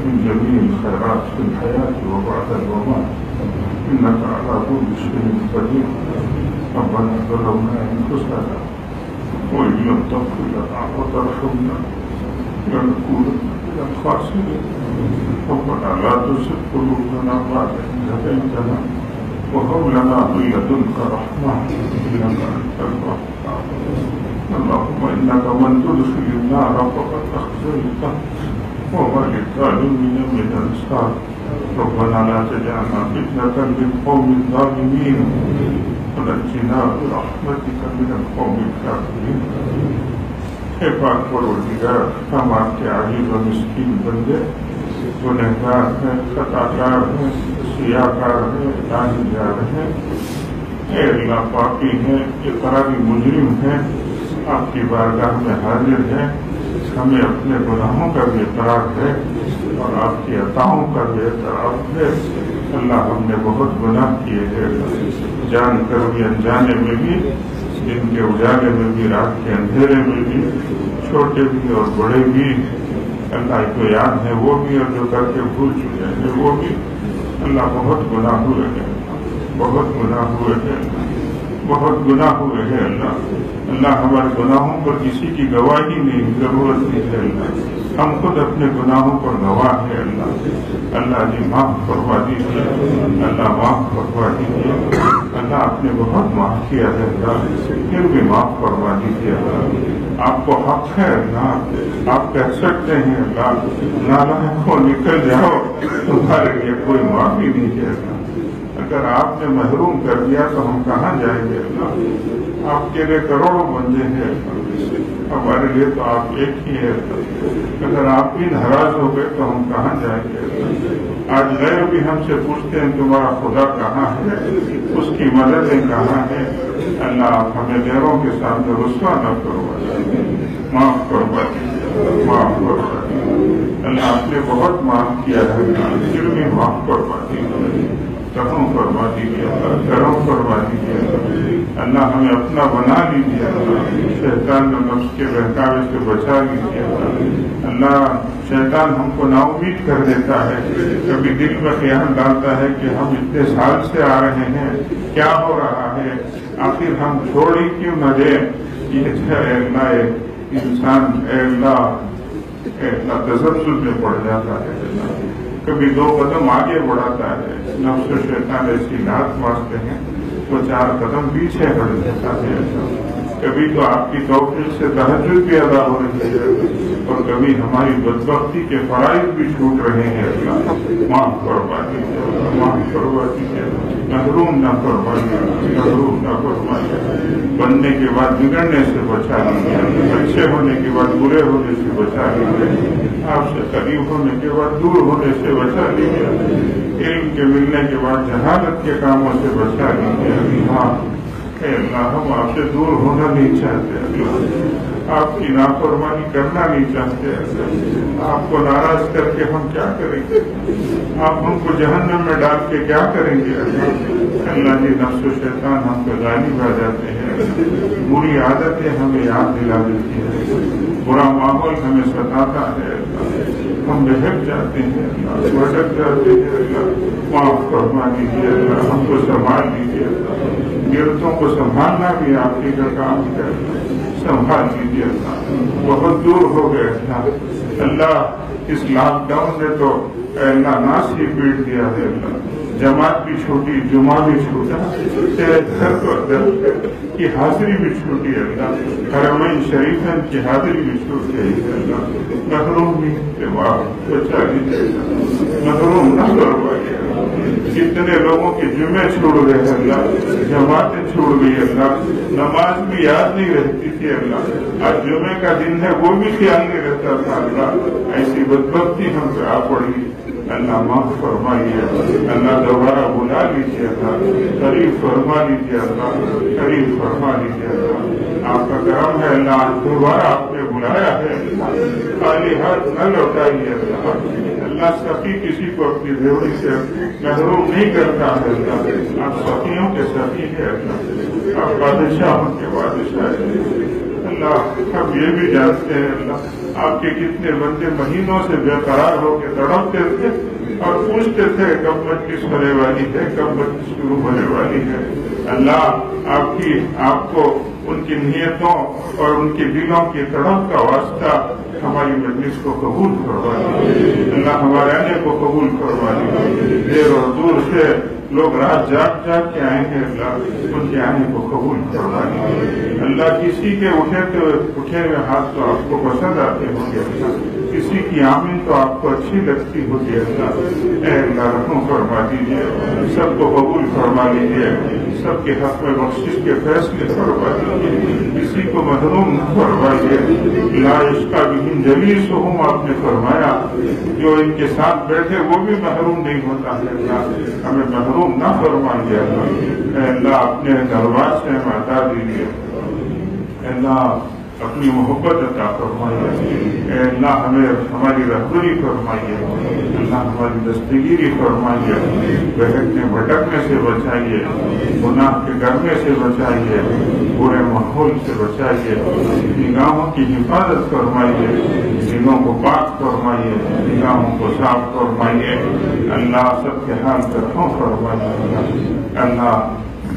من جميع الخيرات في الحياة وبعد الوفاة إنك على كل شيء قدير ربنا ظلمنا أنفسنا وإن لم تغفر لنا وترحمنا لنكونن من الخاسرين ربنا لا تزغ قلوبنا بعد إذ هديتنا وهب لنا من لدنك رحمة إنك أنت الوهاب اللهم إنك من تدخل النار فقد أخزيته وما للظالمين من أنصار ربنا لا تجعلنا فتنة للقوم الظالمين ونجنا برحمتك من القوم الكافرين اے پاک پروردگار ہم آپ کے عجیب و مسکین بندے گنہگار ہیں خطاکار ہیں سیاکار ہیں لاہجار ہیں اے اللہ پاکی ہیں اقراری مجرم ہیں آپ کی بارگاہ میں حاضر ہیں ہمیں اپنے گناہوں کا بھی اقرار ہے اور آپ کی عطاؤں کا بھی اعتراف ہے اللہ ہم نے بہت گناہ کیے ہیں جان کر بھی انجانے میں بھی دن کے اجالے میں بھی رات کے اندھیرے میں بھی چھوٹے بھی اور بڑے بھی اللہ کو یاد ہے وہ بھی اور جو کر کے بھول چکے ہیں وہ بھی اللہ بہت گناہ ہوئے ہیں بہت گناہ ہوئے ہیں بہت گناہ ہوئے ہیں اللہ ہمارے گناہوں پر کسی کی گواہی نہیں ضرورت نہیں ہے اللہ ہم خود اپنے گناہوں پر گواہ ہے اللہ جی معاف فرما دیجیے اللہ معاف فرما دیجیے اللہ آپ نے بہت معاف کیا ہے اللہ پھر بھی معاف فرما دیجیے اللہ آپ کو حق ہے اللہ آپ کہہ سکتے ہیں اللہ نالائق ہو نکل جاؤ تمہارے لیے کوئی معافی نہیں ہے اللہ اگر آپ نے محروم کر دیا تو ہم کہاں جائیں گے اللہ آپ کے لیے کروڑوں بندے ہیں ہمارے لیے تو آپ ایک ہی ہے اگر آپ بھی ناراض ہو گئے تو ہم کہاں جائیں گے آج غیر بھی ہم سے پوچھتے ہیں تمہارا خدا کہاں ہے اس کی مددیں کہاں ہیں اللہ آپ ہمیں غیروں کے سامنے رسوا نہ کروا معاف کروا دیجیے معاف کروا دیجیے اللہ آپ نے بہت معاف کیا ہے پھر بھی معاف کروا دیجیے کرم فرما دیجیے کرم فرما دیجیے اللہ ہمیں اپنا بنا لیجیے شیطان و نفس کے بہکاوے سے بچا لیجیے اللہ شیطان ہم کو نا امید کر دیتا ہے کبھی دل میں خیال ڈالتا ہے کہ ہم اتنے سال سے آ رہے ہیں کیا ہو رہا ہے آخر ہم چھوڑ ہی کیوں نہ دیں یہ اللہ انسان تسلسل میں پڑ جاتا ہے کبھی 2 قدم آگے بڑھاتا ہے نفس و شیطان ایسی لات مارتے ہیں وہ 4 قدم پیچھے ہٹ جاتا ہے کبھی تو آپ کی توفیق سے تہجد بھی ادا ہو رہی ہے اور کبھی ہماری بدبختی کے فرائض بھی چھوٹ رہے ہیں اللہ معاف کروا دیجیے معاف کروا دیجیے محروم نہ فرمائیے محروم نہ فرمائیے بننے کے بعد بگڑنے سے بچا لیجیے اچھے ہونے کے بعد برے ہونے سے بچا لیجیے آپ سے قریب ہونے کے بعد دور ہونے سے بچا لیجیے علم کے ملنے کے بعد جہالت کے کاموں سے بچا لیجیے اللہ ہم آپ سے دور ہونا نہیں چاہتے اللہ آپ کی نافرمانی کرنا نہیں چاہتے آپ کو ناراض کر کے ہم کیا کریں گے آپ ہم کو جہنم میں ڈال کے کیا کریں گے اللہ جی نفس و شیطان ہم پہ غالب آ جاتے ہیں بری عادتیں ہمیں یاد دلا دیتی ہے برا ماحول ہمیں ستاتا ہے ہم بہک جاتے ہیں اللہ بھٹک جاتے ہیں اللہ معاف فرما دیجیے اللہ ہم کو سنبھال دیجیے اللہ گرتوں کو سنبھالنا بھی آپ ہی کا کام ہے سنبھال لیجیے اللہ بہت دور ہو گئے اللہ اس لاک ڈاؤن نے تو اللہ ناس ہی پیٹ دیا ہے اللہ جماعت بھی چھوٹی جمعہ بھی چھوٹا تیرے گھر کی حاضری بھی چھوٹی ہے اللہ حرمین شریفین کی حاضری بھی چھوٹ گئی ہے اللہ محروم بھی بچا لیجیے محروم نہ کروائیے کتنے لوگوں کے جمعے چھوڑ گئے اللہ، جماعتیں چھوڑ گئی اللہ، نماز بھی یاد نہیں رہتی تھی اللہ، آج جمعے کا دن ہے وہ بھی خیال نہیں رہتا تھا اللہ، ایسی بدبختی ہم پہ آ پڑی، اللہ معاف فرمائیے، اللہ دوبارہ بلا لیجیے اللہ، قریب فرما لیجیے اللہ، قریب فرما لیجیے اللہ، آپ کا کرم ہے اللہ، دوبارہ آپ نے بلایا ہے اللہ، خالی ہاتھ نہ لوٹائیے اللہ، اللہ سخی کسی کو اپنی زیوری سے محروم نہیں کرتا ہے اللہ، آپ سخیوں کے سخی ہے اللہ، آپ بادشاہوں کے بادشاہ ہیں اللہ، ہم یہ بھی جانتے ہیں اللہ، آپ کے کتنے بندے مہینوں سے بے قرار ہو کے تڑپتے تھے اور پوچھتے تھے کب مجلس ہونے والی ہے، کب مجلس شروع ہونے والی ہے اللہ، آپ کو ان کی نیتوں اور ان کے دلوں کی تڑپ کا واسطہ ہماری مجلس کو قبول کروا دیجیے اللہ، ہمارے آنے کو قبول کروا دیجیے، دیر اور دور سے لوگ رات جاگ کے آئیں گے اللہ، ان کے آنے کو قبول کروا دیجیے اللہ، کسی کے اٹھے ہوئے ہاتھ تو آپ کو پسند آتے ہوں گے اللہ، کسی کی آمین تو آپ کو اچھی لگتی ہوگی اللہ، اے اللہ رحم فرما دیجیے، سب کو قبول فرما لیجیے، سب کے حق میں بخشش کے فیصلے فرما دیجیے، کسی کو محروم نہ فرمائیے، لا عشق بہم جلیسہم آپ نے فرمایا، جو ان کے ساتھ بیٹھے وہ بھی محروم نہیں ہوتا ہے اللہ، ہمیں محروم نہ فرمائیے اللہ، اے اللہ اپنے دربار سے ہمیں عطا دیجیے، اے اللہ اپنی محبت عطا فرمائیے، اے اللہ ہمیں ہماری رہبری فرمائیے، اللہ ہماری دستگیری فرمائیے، بہکنے بھٹکنے سے بچائیے، گناہ کے کرنے سے بچائیے، برے ماحول سے بچائیے، نگاہوں کی حفاظت فرمائیے، دلوں کو پاک فرمائیے، نگاہوں کو صاف فرمائیے، اللہ سب کے حال پر رحم فرمائیے، اللہ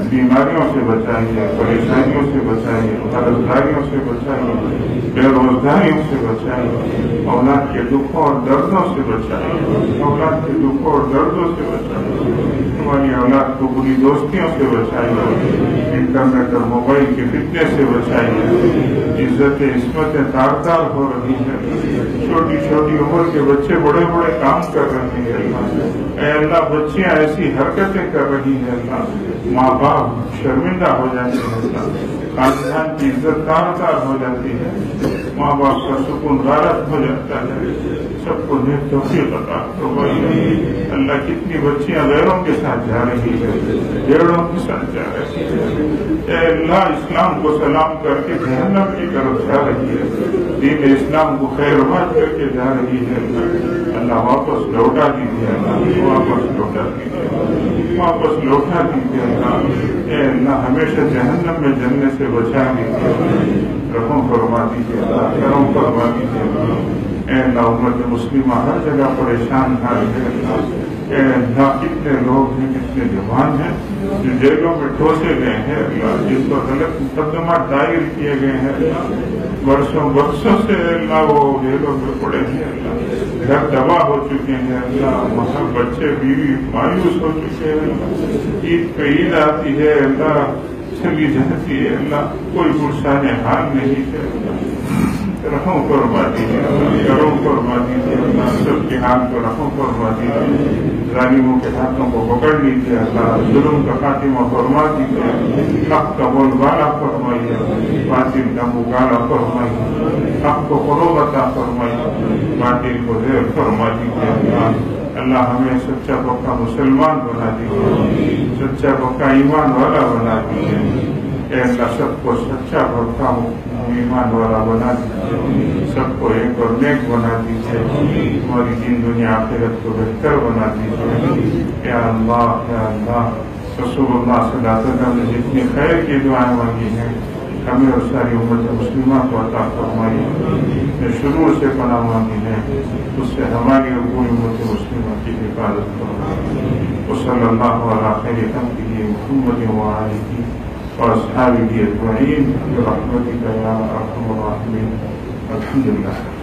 بیماریوں سے بچائیے، پریشانیوں سے بچائیے، قرضداریوں سے بچائیے، بے روزگاریوں سے بچائیے، اولاد کے دکھوں اور دردوں سے بچائیے، اولاد کے دکھوں اور دردوں سے بچائیے، ہماری اولاد کو بری دوستیوں سے بچائیے، انٹرنیٹ اور موبائل کے فتنے سے بچائیے، عزتیں عصمتیں تار ہو رہی ہیں، چھوٹی چھوٹی عمر کے بچے بڑے بڑے کام کر رہے ہیں اللہ، اے اللہ بچیاں ایسی حرکتیں کر رہی ہیں اللہ، ماں باپ شرمندہ ہو جاتے ہیں، خاندان کی عزت تار ہو جاتی ہے، ماں باپ کا سکون غارت ہو جاتا ہے، سب کو نیک توفیق عطا فرمائیے اللہ، کتنی بچیاں غیروں کے ساتھ جا رہی ہے، بھیڑوں کے ساتھ جا رہی ہے، اے اللہ اسلام کو سلام کر کے جہنم کی طرف جا رہی ہے، دین اسلام کو خیر بات کر کے جا رہی ہے اللہ، واپس لوٹا دیجیے اللہ، واپس لوٹا دیجیے، واپس لوٹا دیجیے اللہ، اے اللہ ہمیشہ جہنم میں جلنے سے بچا دیجیے، رحم فرما دیجیے اللہ، کرم فرما دیجیے اللہ، اے اللہ امت مسلمہ ہر جگہ پریشان حال ہے اللہ، اے اللہ کتنے لوگ ہیں، کتنے جوان ہیں جو جیلوں میں ٹھوسے گئے ہیں اللہ، جس پر غلط مقدمات دائر کیے گئے ہیں اللہ، برسوں سے اللہ وہ جیلوں میں پڑے ہیں اللہ، گھر تباہ ہو چکے ہیں اللہ، وہاں بچے بیوی مایوس ہو چکے ہیں اللہ، عید پہ عید آتی ہے اللہ، چلی جاتی ہے اللہ، کوئی پرسان حال نہیں ہے اللہ، رحم فرما دیجیے اللہ، کرم فرما دیجیے اللہ، سب کے ہاتھ کو رحم فرما دیجیے، ظالموں کے ہاتھوں کو پکڑ لیجیے اللہ، ظلم کا خاتمہ فرما دیجیے، حق کا بول بالا فرمائیے، باطل کا مقابلہ فرمائیے، حق کو فروغ عطا فرمائیے، باطل کو زیر فرما دیجیے اللہ، اللہ ہمیں سچا پکا مسلمان بنا دیجیے، سچا پکا ایمان والا بنا دیجیے، اے اللہ سب کو سچا پکا ایمان والا بنا دیجیے، سب کو ایک اور نیک بنا دیجیے، ہماری دین دنیا آخرت کو بہتر بنا دیجیے، یا اللہ یا اللہ، رسول اللہ صلی اللہ علیہ وسلم نے جتنی خیر کی دعائیں مانگی ہیں ہمیں اور ساری امت مسلمہ کو عطا فرمائیے، شروع سے پناہ مانگی ہے اس سے ہماری اور پوری امت مسلمہ کی حفاظت فرمائیے، وصلی اللہ علی خیر خلقہ محمد وآلہ وأصحابه أجمعين برحمتك يا أرحم الراحمين، الحمد لله.